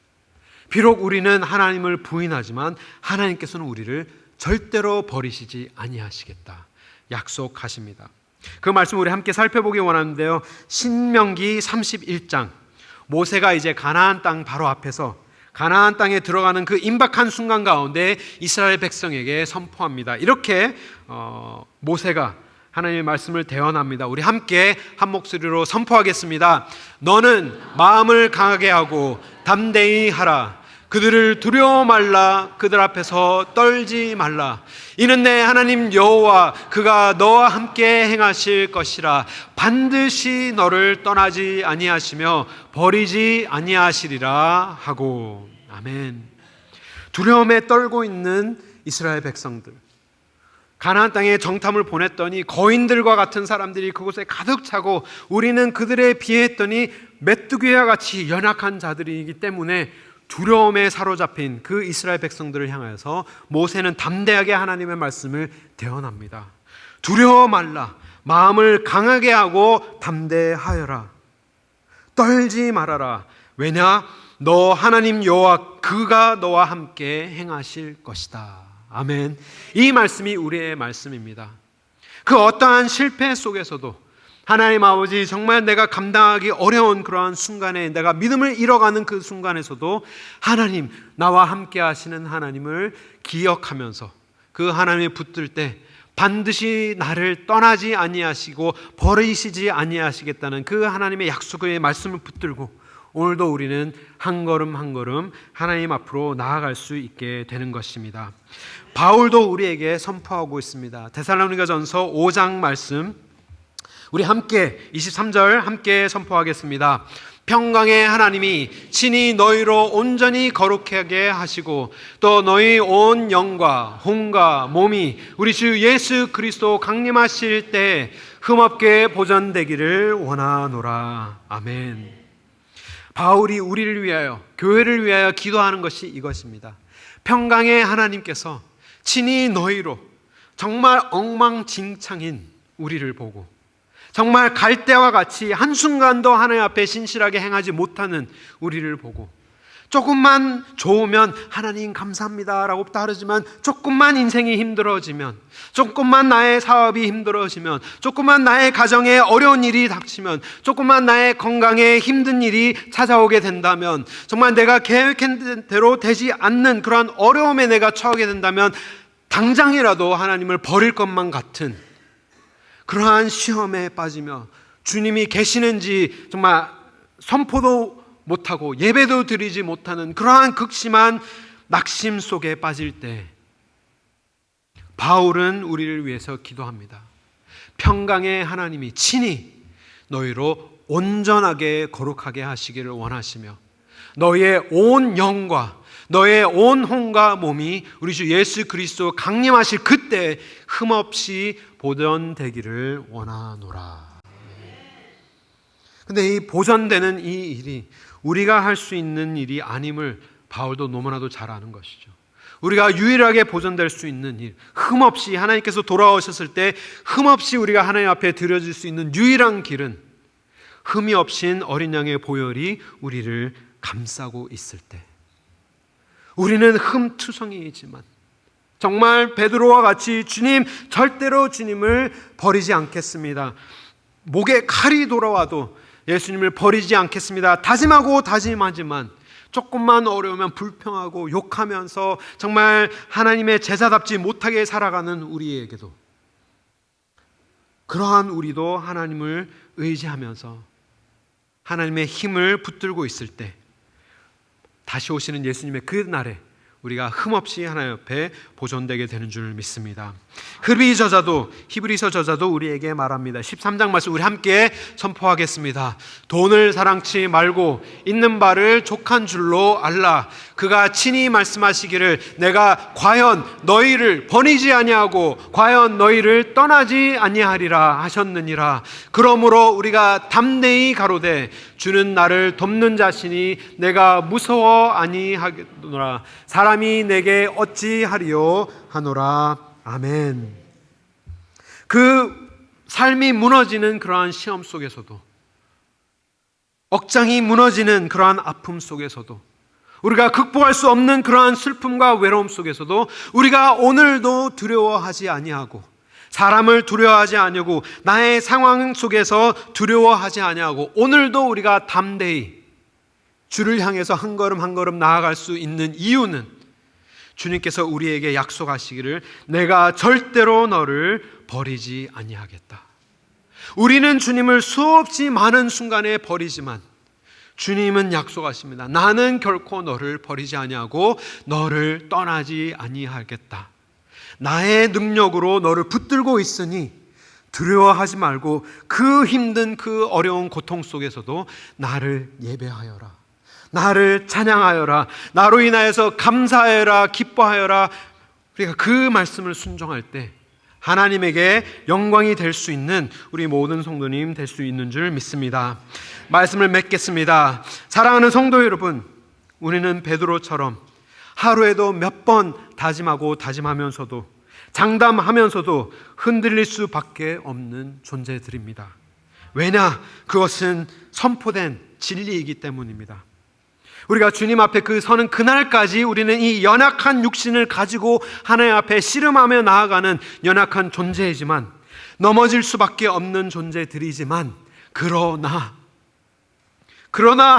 비록 우리는 하나님을 부인하지만 하나님께서는 우리를 절대로 버리시지 아니하시겠다 약속하십니다. 그 말씀 우리 함께 살펴보기 원하는데요, 신명기 31장, 모세가 이제 가나안 땅 바로 앞에서 가나안 땅에 들어가는 그 임박한 순간 가운데 이스라엘 백성에게 선포합니다. 이렇게 모세가 하나님의 말씀을 대언합니다. 우리 함께 한 목소리로 선포하겠습니다. 너는 마음을 강하게 하고 담대히 하라. 그들을 두려워 말라. 그들 앞에서 떨지 말라. 이는 내 하나님 여호와 그가 너와 함께 행하실 것이라. 반드시 너를 떠나지 아니하시며 버리지 아니하시리라 하고. 아멘. 두려움에 떨고 있는 이스라엘 백성들, 가나안 땅에 정탐을 보냈더니 거인들과 같은 사람들이 그곳에 가득 차고 우리는 그들에 비했더니 메뚜기와 같이 연약한 자들이기 때문에 두려움에 사로잡힌 그 이스라엘 백성들을 향하여서 모세는 담대하게 하나님의 말씀을 대언합니다. 두려워 말라. 마음을 강하게 하고 담대하여라. 떨지 말아라. 왜냐? 너 하나님 여호와 그가 너와 함께 행하실 것이다. 아멘. 이 말씀이 우리의 말씀입니다. 그 어떠한 실패 속에서도 하나님 아버지, 정말 내가 감당하기 어려운 그러한 순간에, 내가 믿음을 잃어가는 그 순간에서도 하나님, 나와 함께 하시는 하나님을 기억하면서 그 하나님을 붙들 때 반드시 나를 떠나지 아니하시고 버리시지 아니하시겠다는 그 하나님의 약속의 말씀을 붙들고 오늘도 우리는 한 걸음 한 걸음 하나님 앞으로 나아갈 수 있게 되는 것입니다. 바울도 우리에게 선포하고 있습니다. 데살로니가전서 5장 말씀 우리 함께 23절 함께 선포하겠습니다. 평강의 하나님이 친히 너희로 온전히 거룩하게 하시고 또 너희 온 영과 혼과 몸이 우리 주 예수 그리스도 강림하실 때 흠없게 보존되기를 원하노라. 아멘. 바울이 우리를 위하여, 교회를 위하여 기도하는 것이 이것입니다. 평강의 하나님께서 친히 너희로 정말 엉망진창인 우리를 보고 정말 갈대와 같이 한순간도 하나님 앞에 신실하게 행하지 못하는 우리를 보고 조금만 좋으면 하나님 감사합니다 라고 따르지만 조금만 인생이 힘들어지면, 조금만 나의 사업이 힘들어지면, 조금만 나의 가정에 어려운 일이 닥치면, 조금만 나의 건강에 힘든 일이 찾아오게 된다면, 정말 내가 계획한 대로 되지 않는 그러한 어려움에 내가 처하게 된다면 당장이라도 하나님을 버릴 것만 같은 그러한 시험에 빠지며 주님이 계시는지 정말 선포도 못하고 예배도 드리지 못하는 그러한 극심한 낙심 속에 빠질 때 바울은 우리를 위해서 기도합니다. 평강의 하나님이 친히 너희로 온전하게 거룩하게 하시기를 원하시며 너희의 온 영과 너의 온 혼과 몸이 우리 주 예수 그리스도 강림하실 그때 흠없이 보존되기를 원하노라. 근데 이 보존되는 이 일이 우리가 할 수 있는 일이 아님을 바울도 너무나도 잘 아는 것이죠. 우리가 유일하게 보존될 수 있는 일, 흠없이 하나님께서 돌아오셨을 때 흠없이 우리가 하나님 앞에 드려질 수 있는 유일한 길은 흠이 없인 어린 양의 보혈이 우리를 감싸고 있을 때, 우리는 흠투성이지만 정말 베드로와 같이 주님, 절대로 주님을 버리지 않겠습니다. 목에 칼이 돌아와도 예수님을 버리지 않겠습니다. 다짐하고 다짐하지만 조금만 어려우면 불평하고 욕하면서 정말 하나님의 제자답지 못하게 살아가는 우리에게도, 그러한 우리도 하나님을 의지하면서 하나님의 힘을 붙들고 있을 때 다시 오시는 예수님의 그 날에 우리가 흠없이 하나님 앞에 보존되게 되는 줄 믿습니다. 히브리서 저자도 우리에게 말합니다. 13장 말씀 우리 함께 선포하겠습니다. 돈을 사랑치 말고 있는 바를 족한 줄로 알라. 그가 친히 말씀하시기를 내가 과연 너희를 버리지 아니하고 과연 너희를 떠나지 아니하리라 하셨느니라. 그러므로 우리가 담대히 가로되 주는 나를 돕는 자시니 내가 무서워 아니하노라. 사람이 내게 어찌하리요 하노라. 아멘. 그 삶이 무너지는 그러한 시험 속에서도, 억장이 무너지는 그러한 아픔 속에서도, 우리가 극복할 수 없는 그러한 슬픔과 외로움 속에서도 우리가 오늘도 두려워하지 아니하고, 사람을 두려워하지 아니하고, 나의 상황 속에서 두려워하지 아니하고, 오늘도 우리가 담대히 주를 향해서 한 걸음 한 걸음 나아갈 수 있는 이유는 주님께서 우리에게 약속하시기를 내가 절대로 너를 버리지 아니하겠다. 우리는 주님을 수없이 많은 순간에 버리지만 주님은 약속하십니다. 나는 결코 너를 버리지 아니하고 너를 떠나지 아니하겠다. 나의 능력으로 너를 붙들고 있으니 두려워하지 말고 그 힘든 그 어려운 고통 속에서도 나를 예배하여라. 나를 찬양하여라. 나로 인하여서 감사하여라. 기뻐하여라. 우리가 그 말씀을 순종할 때 하나님에게 영광이 될 수 있는 우리 모든 성도님 될 수 있는 줄 믿습니다. 말씀을 맺겠습니다. 사랑하는 성도 여러분, 우리는 베드로처럼 하루에도 몇 번 다짐하고 다짐하면서도 장담하면서도 흔들릴 수밖에 없는 존재들입니다. 왜냐? 그것은 선포된 진리이기 때문입니다. 우리가 주님 앞에 서는 그날까지 우리는 이 연약한 육신을 가지고 하나님 앞에 씨름하며 나아가는 연약한 존재이지만, 넘어질 수밖에 없는 존재들이지만, 그러나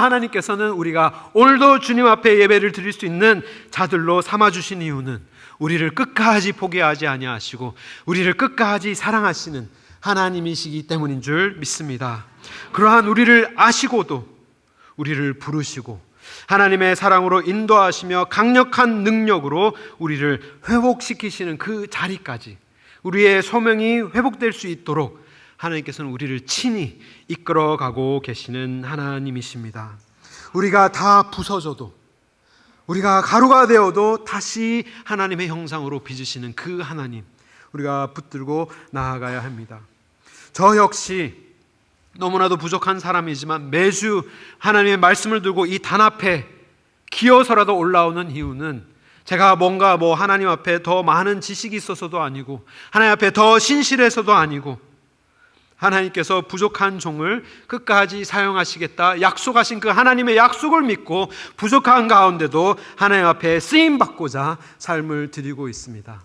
하나님께서는 우리가 오늘도 주님 앞에 예배를 드릴 수 있는 자들로 삼아주신 이유는 우리를 끝까지 포기하지 아니하시고 우리를 끝까지 사랑하시는 하나님이시기 때문인 줄 믿습니다. 그러한 우리를 아시고도 우리를 부르시고 하나님의 사랑으로 인도하시며 강력한 능력으로 우리를 회복시키시는 그 자리까지, 우리의 소명이 회복될 수 있도록 하나님께서는 우리를 친히 이끌어가고 계시는 하나님이십니다. 우리가 다 부서져도, 우리가 가루가 되어도 다시 하나님의 형상으로 빚으시는 그 하나님, 우리가 붙들고 나아가야 합니다. 저 역시 너무나도 부족한 사람이지만 매주 하나님의 말씀을 들고 이 단 앞에 기어서라도 올라오는 이유는 제가 뭔가 하나님 앞에 더 많은 지식이 있어서도 아니고 하나님 앞에 더 신실해서도 아니고, 하나님께서 부족한 종을 끝까지 사용하시겠다 약속하신 그 하나님의 약속을 믿고 부족한 가운데도 하나님 앞에 쓰임받고자 삶을 드리고 있습니다.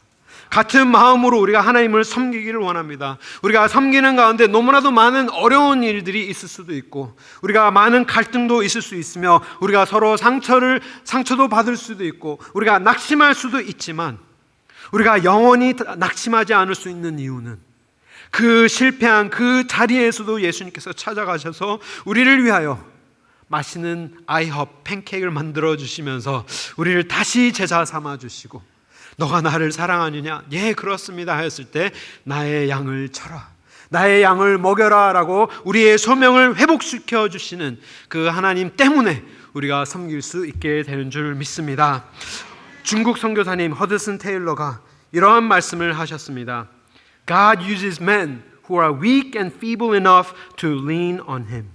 같은 마음으로 우리가 하나님을 섬기기를 원합니다. 우리가 섬기는 가운데 너무나도 많은 어려운 일들이 있을 수도 있고, 우리가 많은 갈등도 있을 수 있으며, 우리가 서로 상처도 받을 수도 있고, 우리가 낙심할 수도 있지만, 우리가 영원히 낙심하지 않을 수 있는 이유는 그 실패한 그 자리에서도 예수님께서 찾아가셔서 우리를 위하여 맛있는 아이헙 팬케이크를 만들어 주시면서 우리를 다시 제자 삼아 주시고, 너가 나를 사랑하느냐? 예, 그렇습니다 하였을 때 나의 양을 쳐라, 나의 양을 먹여라 라고 우리의 소명을 회복시켜 주시는 그 하나님 때문에 우리가 섬길 수 있게 되는 줄 믿습니다. 중국 선교사님 허드슨 테일러가 이러한 말씀을 하셨습니다. God uses men who are weak and feeble enough to lean on Him.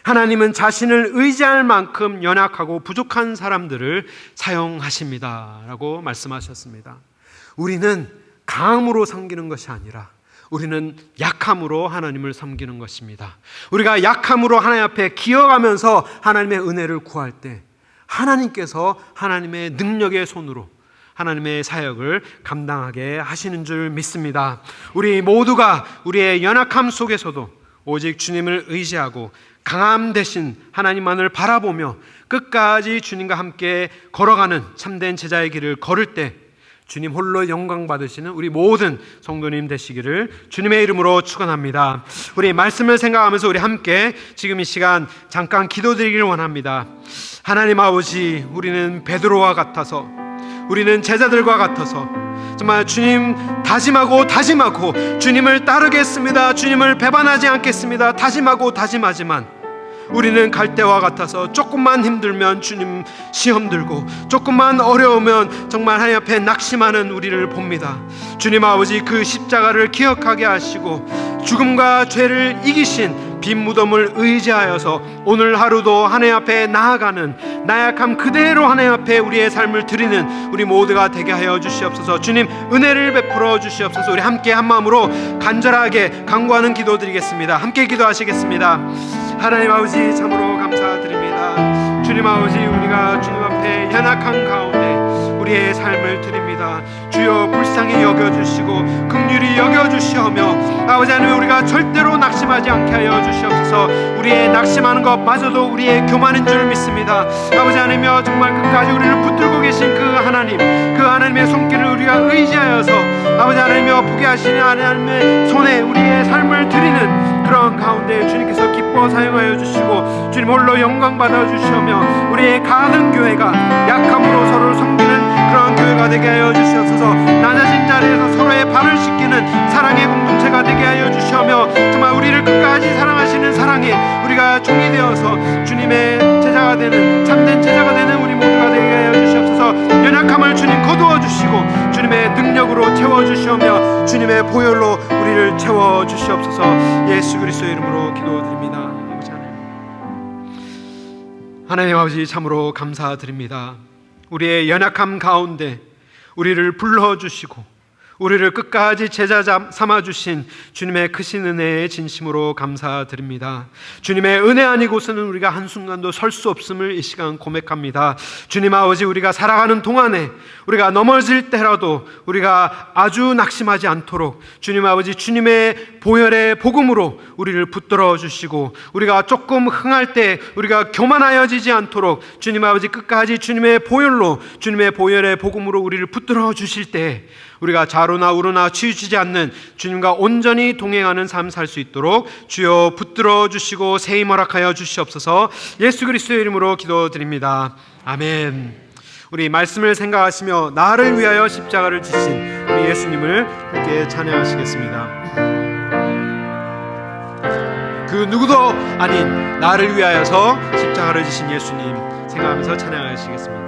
하나님은 자신을 의지할 만큼 연약하고 부족한 사람들을 사용하십니다 라고 말씀하셨습니다. 우리는 강함으로 섬기는 것이 아니라 우리는 약함으로 하나님을 섬기는 것입니다. 우리가 약함으로 하나님 앞에 기어가면서 하나님의 은혜를 구할 때 하나님께서 하나님의 능력의 손으로 하나님의 사역을 감당하게 하시는 줄 믿습니다. 우리 모두가 우리의 연약함 속에서도 오직 주님을 의지하고 강함 대신 하나님만을 바라보며 끝까지 주님과 함께 걸어가는 참된 제자의 길을 걸을 때 주님 홀로 영광 받으시는 우리 모든 성도님 되시기를 주님의 이름으로 축원합니다. 우리 말씀을 생각하면서 우리 함께 지금 이 시간 잠깐 기도드리기를 원합니다. 하나님 아버지, 우리는 베드로와 같아서, 우리는 제자들과 같아서 정말 주님 다짐하고 주님을 따르겠습니다, 주님을 배반하지 않겠습니다 다짐하지만 우리는 갈대와 같아서 조금만 힘들면 주님 시험 들고, 조금만 어려우면 정말 하나님 앞에 낙심하는 우리를 봅니다. 주님 아버지, 그 십자가를 기억하게 하시고 죽음과 죄를 이기신 빈 무덤을 의지하여서 오늘 하루도 하나님 앞에 나아가는 나약함 그대로 하나님 앞에 우리의 삶을 드리는 우리 모두가 되게 하여 주시옵소서. 주님 은혜를 베풀어 주시옵소서. 우리 함께 한 마음으로 간절하게 간구하는 기도 드리겠습니다. 함께 기도하시겠습니다. 하나님 아버지, 참으로 감사드립니다. 주님 아버지, 우리가 주님 앞에 연약한 가운데 우리의 삶을 드립니다. 주여 불쌍히 여겨주시고 긍휼히 여겨주시오며 아버지 하나님, 우리가 절대로 낙심하지 않게 하여 주시옵소서. 우리의 낙심하는 것마저도 우리의 교만인 줄 믿습니다. 아버지 하나님이여, 정말 끝까지 우리를 붙들고 계신 그 하나님, 그 하나님의 손길을 우리가 의지하여서 아버지 하나님이여 포기하시는 하나님의 손에 우리의 삶을 드리는 그런 가운데 주님께서 기뻐 사용하여 주시고 주님 홀로 영광 받아 주시오며 우리의 가는 교회가 약함으로 서로를 섬기는 그런 교회가 되게 하여 주시옵소서. 낮아진 자리에서 서로의 발을 씻기는 사랑의 공동체가 되게 하여 주시오며 정말 우리를 끝까지 사랑하시는 사랑에 우리가 종이 되어서 주님의 제자가 되는 참된 제자가 되는 우리 모두가 되게 하여 주시옵소서. 연약함을 주님 거두어 주시고 주님의 능력으로 채워 부어주시오며 주님의 보혈로 우리를 채워주시옵소서. 예수 그리스도의 이름으로 기도드립니다. 아버지 하나님 아버지, 참으로 감사드립니다. 우리의 연약함 가운데 우리를 불러주시고 우리를 끝까지 제자 삼아주신 주님의 크신 은혜에 진심으로 감사드립니다. 주님의 은혜 아니고서는 우리가 한순간도 설 수 없음을 이 시간 고백합니다. 주님 아버지, 우리가 살아가는 동안에 우리가 넘어질 때라도 우리가 아주 낙심하지 않도록 주님 아버지, 주님의 보혈의 복음으로 우리를 붙들어 주시고 우리가 조금 흥할 때 우리가 교만하여지지 않도록 주님 아버지, 끝까지 주님의 보혈로, 주님의 보혈의 복음으로 우리를 붙들어 주실 때 우리가 좌로나 우로나 치우치지 않는 주님과 온전히 동행하는 삶 살 수 있도록 주여 붙들어 주시고 세임 허락하여 주시옵소서. 예수 그리스도의 이름으로 기도드립니다. 아멘. 우리 말씀을 생각하시며 나를 위하여 십자가를 지신 우리 예수님을 함께 찬양하시겠습니다. 그 누구도 아닌 나를 위하여서 십자가를 지신 예수님 생각하면서 찬양하시겠습니다.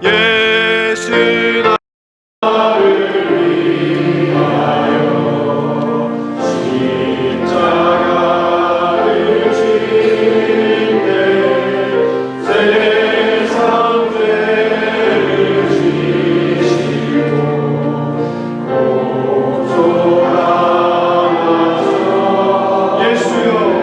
예수 나를 나의 주여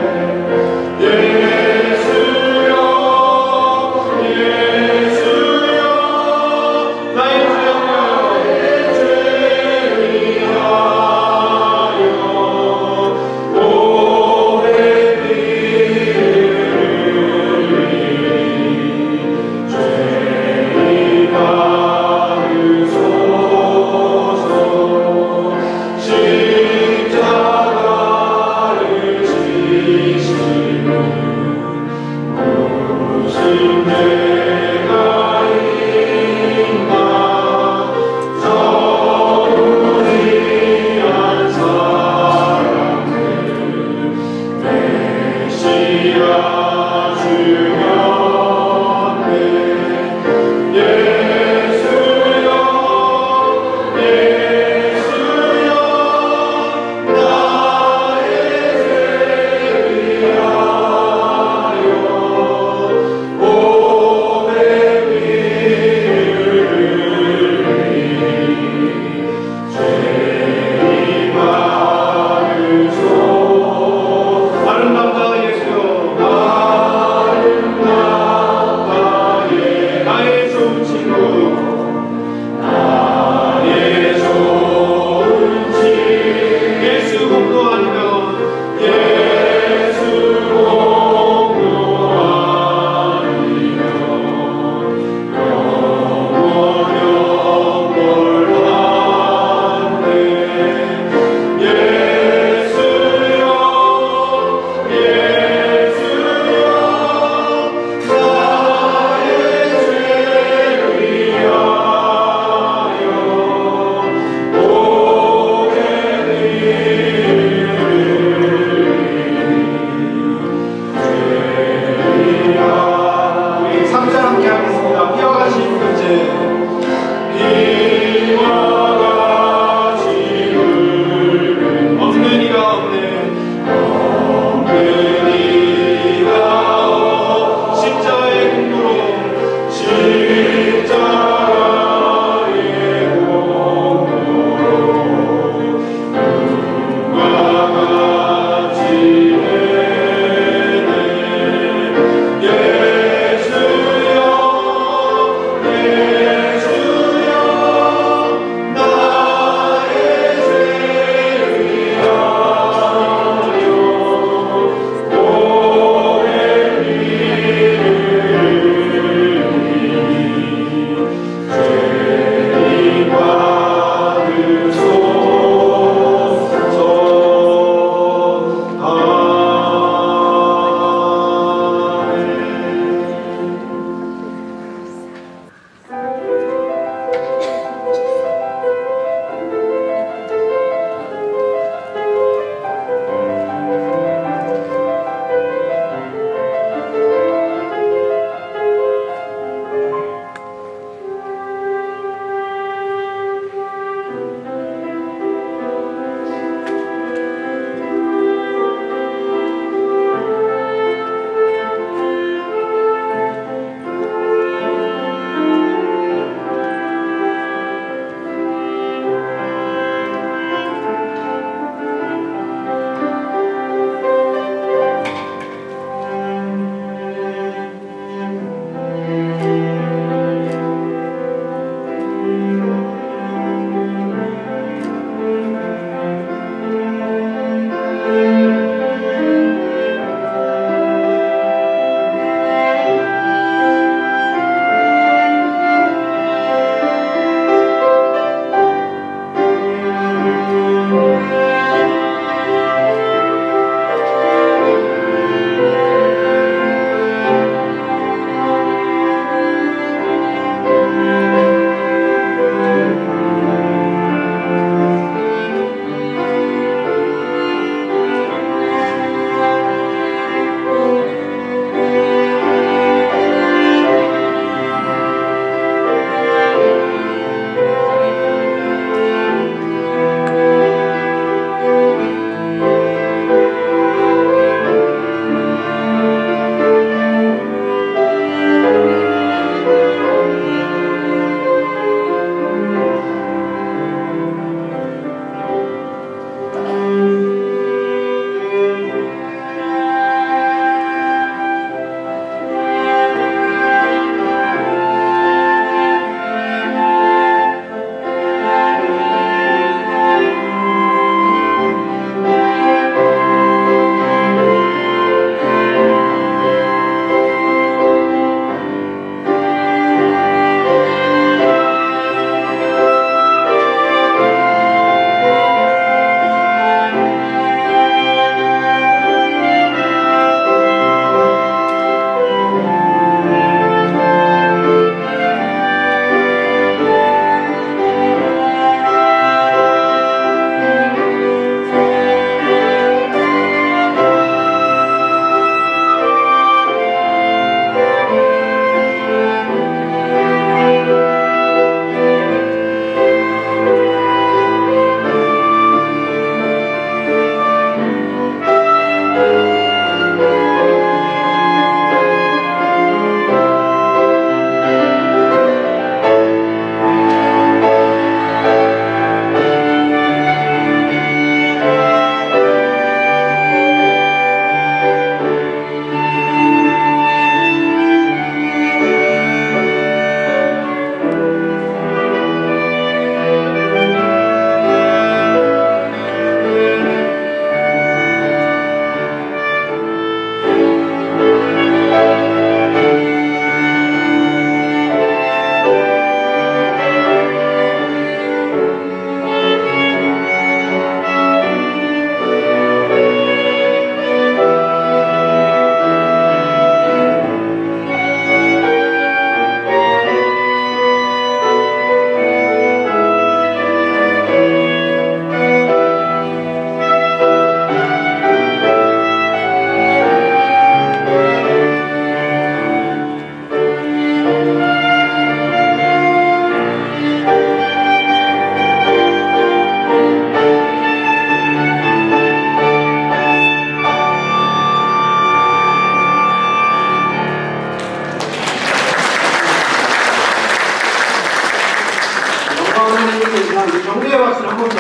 되지만 우리 경례의 박수를 한 번 더.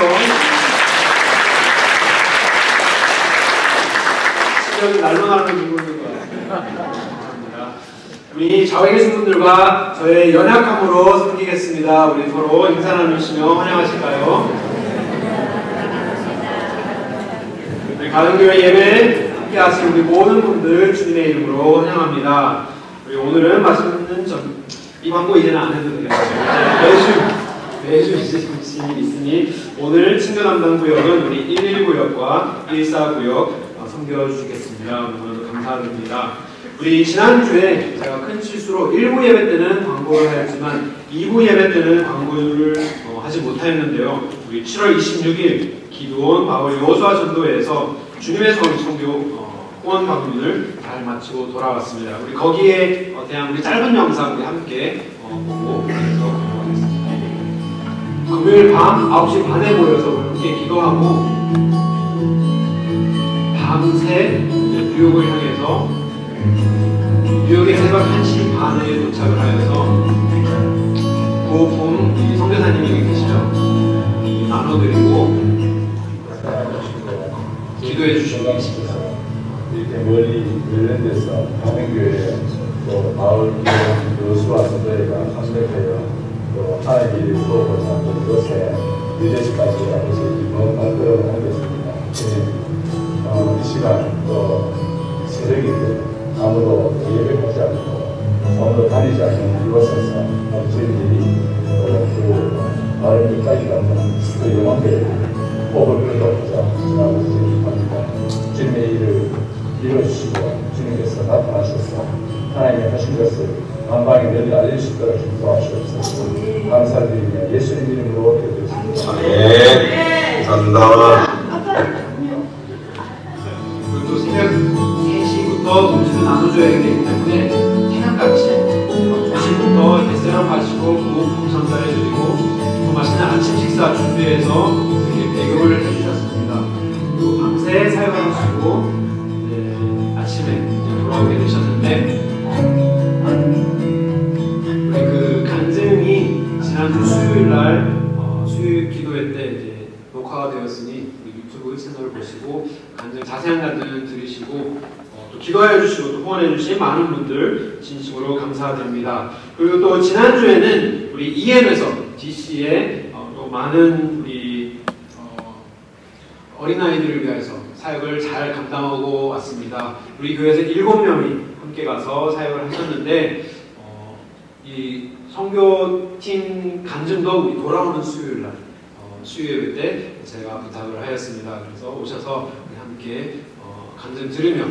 시력이 날로 날로 늘고 있는 것 같습니다. 감사합니다. 우리 좌우에 계신 분들과 저의 연약함으로 섬기겠습니다. 우리 서로 인사 나누시며 환영하실까요? 우리 가정교회 예배 함께 하신 우리 모든 분들 주님의 이름으로 환영합니다. 우리 오늘은 맛있는 이 광고 이제는 안 해도 되겠어요. 매주 이제 점심이 있으니 오늘 친구 담당 구역은 우리 11구역과 14구역 섬겨주시겠습니다. 너무나도 감사드립니다. 우리 지난주에 제가 큰 실수로 1부 예배 때는 광고를 하였지만 2부 예배 때는 광고를 하지 못하였는데요. 우리 7월 26일 기도원 마을 여호수아 전도회에서 주님의 성교 후원 방문을 잘 마치고 돌아왔습니다. 우리 거기에 대한 우리 짧은 영상 우리 함께 보고 공부하겠습니다. 금요일 밤 9시 반에 모여서 함께 기도하고 밤새 뉴욕을 향해서 뉴욕에 새벽 1시 반에 도착을 하여서 부호품 이 선교사님이 여기 계시죠? 나눠드리고 기도해 주시고 계십니다. 이렇게 멀리 열린 데서 가맹교회 또 마을 여호수아 전도회가 참석하여 또 하나님의 수업을 삼는 이곳에 뉴저지까지 와서 기쁨 만들어 오겠습니다. 이 시간 또 새벽인데 아무도 예배하지 않고 아무도 다니지 않는 이곳에서 저희들이 그 마을 끝까지 가는 그 영광의 복을 끌어오자 지나고 있습니다. 주님의 일을 이루어주시고 주님께서 나타나셔서 하나님이 하신 것을 만방에 널리 알릴 수 있도록 도와주옵소서. 감사드리며 예수님 이름으로 기도드립니다. 네, 감사합니다. 오늘도 새벽 3시부터 동시에 나눠줘야 되기 때문에 태양같이 2시부터 이렇게 셋업하시고 부호품 전달해드리고 또 맛있는 아침 식사 준비해서 이렇게 배급을 해주셨습니다. 또 밤새 사역하시고 아침에 돌아오게 되셨는데 우리 그 간증이 지난주 수요일날 수요일 기도회 때 이제 녹화가 되었으니 우리 유튜브 채널을 보시고 간증 자세한 간증을 들으시고 또 기도해 주시고 또 후원해 주신 많은 분들 진심으로 감사드립니다. 그리고 또 지난주에는 우리 EM에서 DC에 또 많은 우리 어린아이들을 위해서 사역을 잘 감당하고 왔습니다. 우리 교회에서 7명이 함께 가서 사역을 하셨는데 이 선교팀 간증도 우리 돌아오는 수요일날 수요일 때 제가 부탁을 하였습니다. 그래서 오셔서 우리 함께 간증 들으며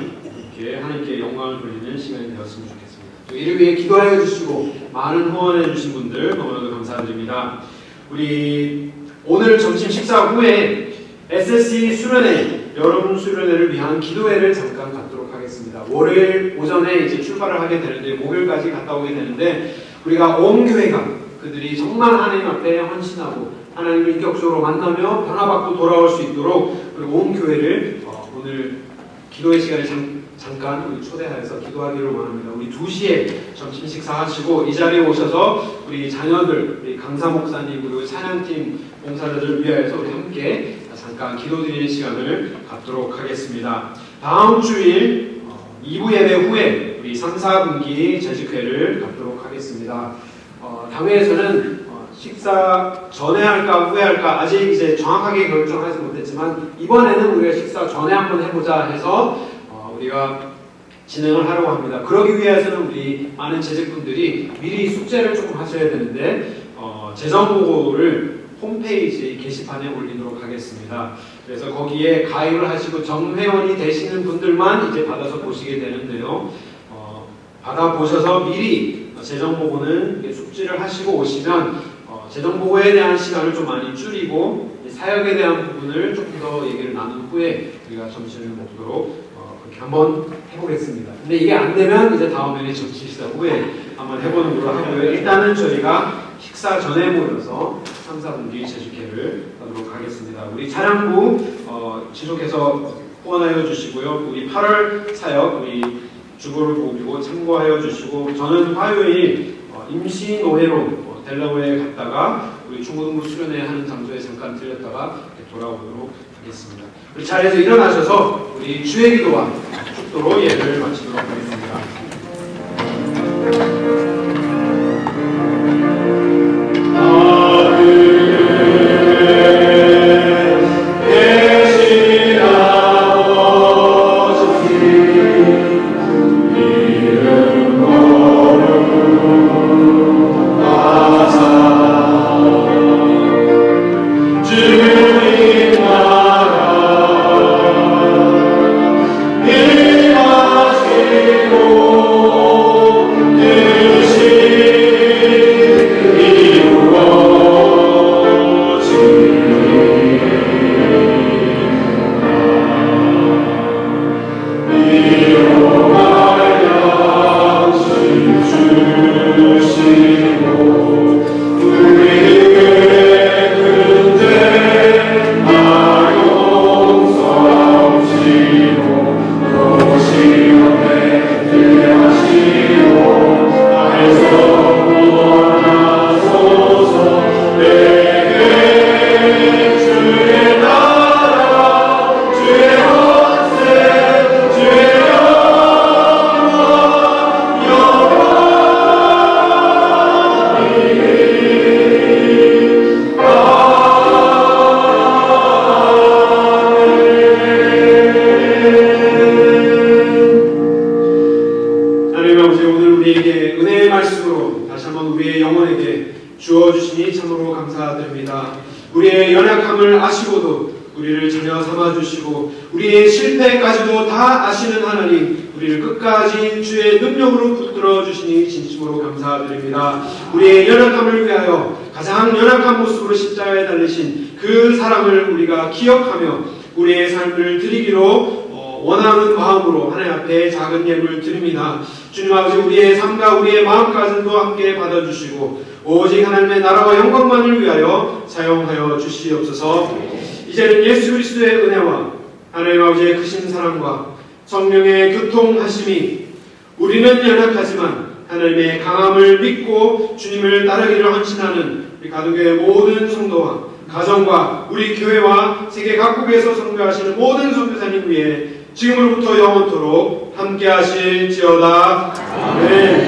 이렇게 하나님께 영광을 돌리는 시간이 되었으면 좋겠습니다. 또 이를 위해 기도하여 주시고 많은 후원해 주신 분들 너무나도 감사드립니다. 우리 오늘 점심 식사 후에 SSC 수련회 여름 수련회를 위한 기도회를 잠깐 갖도록 하겠습니다. 월요일 오전에 이제 출발을 하게 되는데 목요일까지 갔다 오게 되는데 우리가 온 교회가 그들이 정말 하나님 앞에 헌신하고 하나님을 인격적으로 만나며 변화받고 돌아올 수 있도록 우리 온 교회를 오늘 기도의 시간에 잠깐 우리 초대하여서 기도하기를 원합니다. 우리 2시에 점심 식사하시고 이 자리에 오셔서 우리 자녀들, 우리 강사 목사님 그리고 찬양팀 봉사자들을 위하여서 우리 함께 잠깐 기도드리는 시간을 갖도록 하겠습니다. 다음 주일 2부 예배 후에 우리 3, 4분기 재직회를 갖도록 하겠습니다. 당회에서는 식사 전에 할까 후에 할까 아직 이제 정확하게 결정하지 못했지만 이번에는 우리가 식사 전에 한번 해보자 해서 우리가 진행을 하려고 합니다. 그러기 위해서는 우리 많은 재직분들이 미리 숙제를 조금 하셔야 되는데 재정보고를 홈페이지 게시판에 올리도록 하겠습니다. 그래서 거기에 가입을 하시고 정회원이 되시는 분들만 이제 받아서 보시게 되는데요. 받아보셔서 미리 재정보고는 숙지를 하시고 오시면 재정보고에 대한 시간을 좀 많이 줄이고 사역에 대한 부분을 조금 더 얘기를 나눈 후에 우리가 점심을 먹도록 그렇게 한번 해보겠습니다. 근데 이게 안 되면 이제 다음에는 점심 식사 후에 한번 해보는 걸로 하고요. 일단은 저희가 식사 전에 모여서 3, 4분기 재직회를 하도록 하겠습니다. 우리 차량부 지속해서 후원하여 주시고요. 우리 8월 사역 우리 주보를 보고 참고하여 주시고 저는 화요일 임시 노회로 델라웨어에 갔다가 우리 중고등부 수련회 하는 장소에 잠깐 들렸다가 돌아오도록 하겠습니다. 우리 자리에서 일어나셔서 우리 주의 기도와 축도로 예배를 마치도록 하겠습니다. 주어주시니 참으로 감사드립니다. 우리의 연약함을 아시고도 우리를 자녀 삼아주시고 우리의 실패까지도 다 아시는 하나님, 우리를 끝까지 주의 능력으로 붙들어 주시니 진심으로 감사드립니다. 우리의 연약함을 위하여 가장 연약한 모습으로 십자가에 달리신 그 사랑을 우리가 기억하며 우리의 삶을 드리기로 원하는 마음으로 하나님 앞에 작은 예물 드립니다. 주님 아버지, 우리의 삶과 우리의 마음까지도 함께 받아주시고 오직 하나님의 나라와 영광만을 위하여 사용하여 주시옵소서. 이제는 예수 그리스도의 은혜와 하나님 아버지의 크신 사랑과 성령의 교통하심이 우리는 연약하지만 하나님의 강함을 믿고 주님을 따르기를 헌신하는 우리 가족의 모든 성도와 가정과 우리 교회와 세계 각국에서 선교하시는 모든 선교사님 위에 지금으로부터 영원토록 함께 하실지어다. 아멘.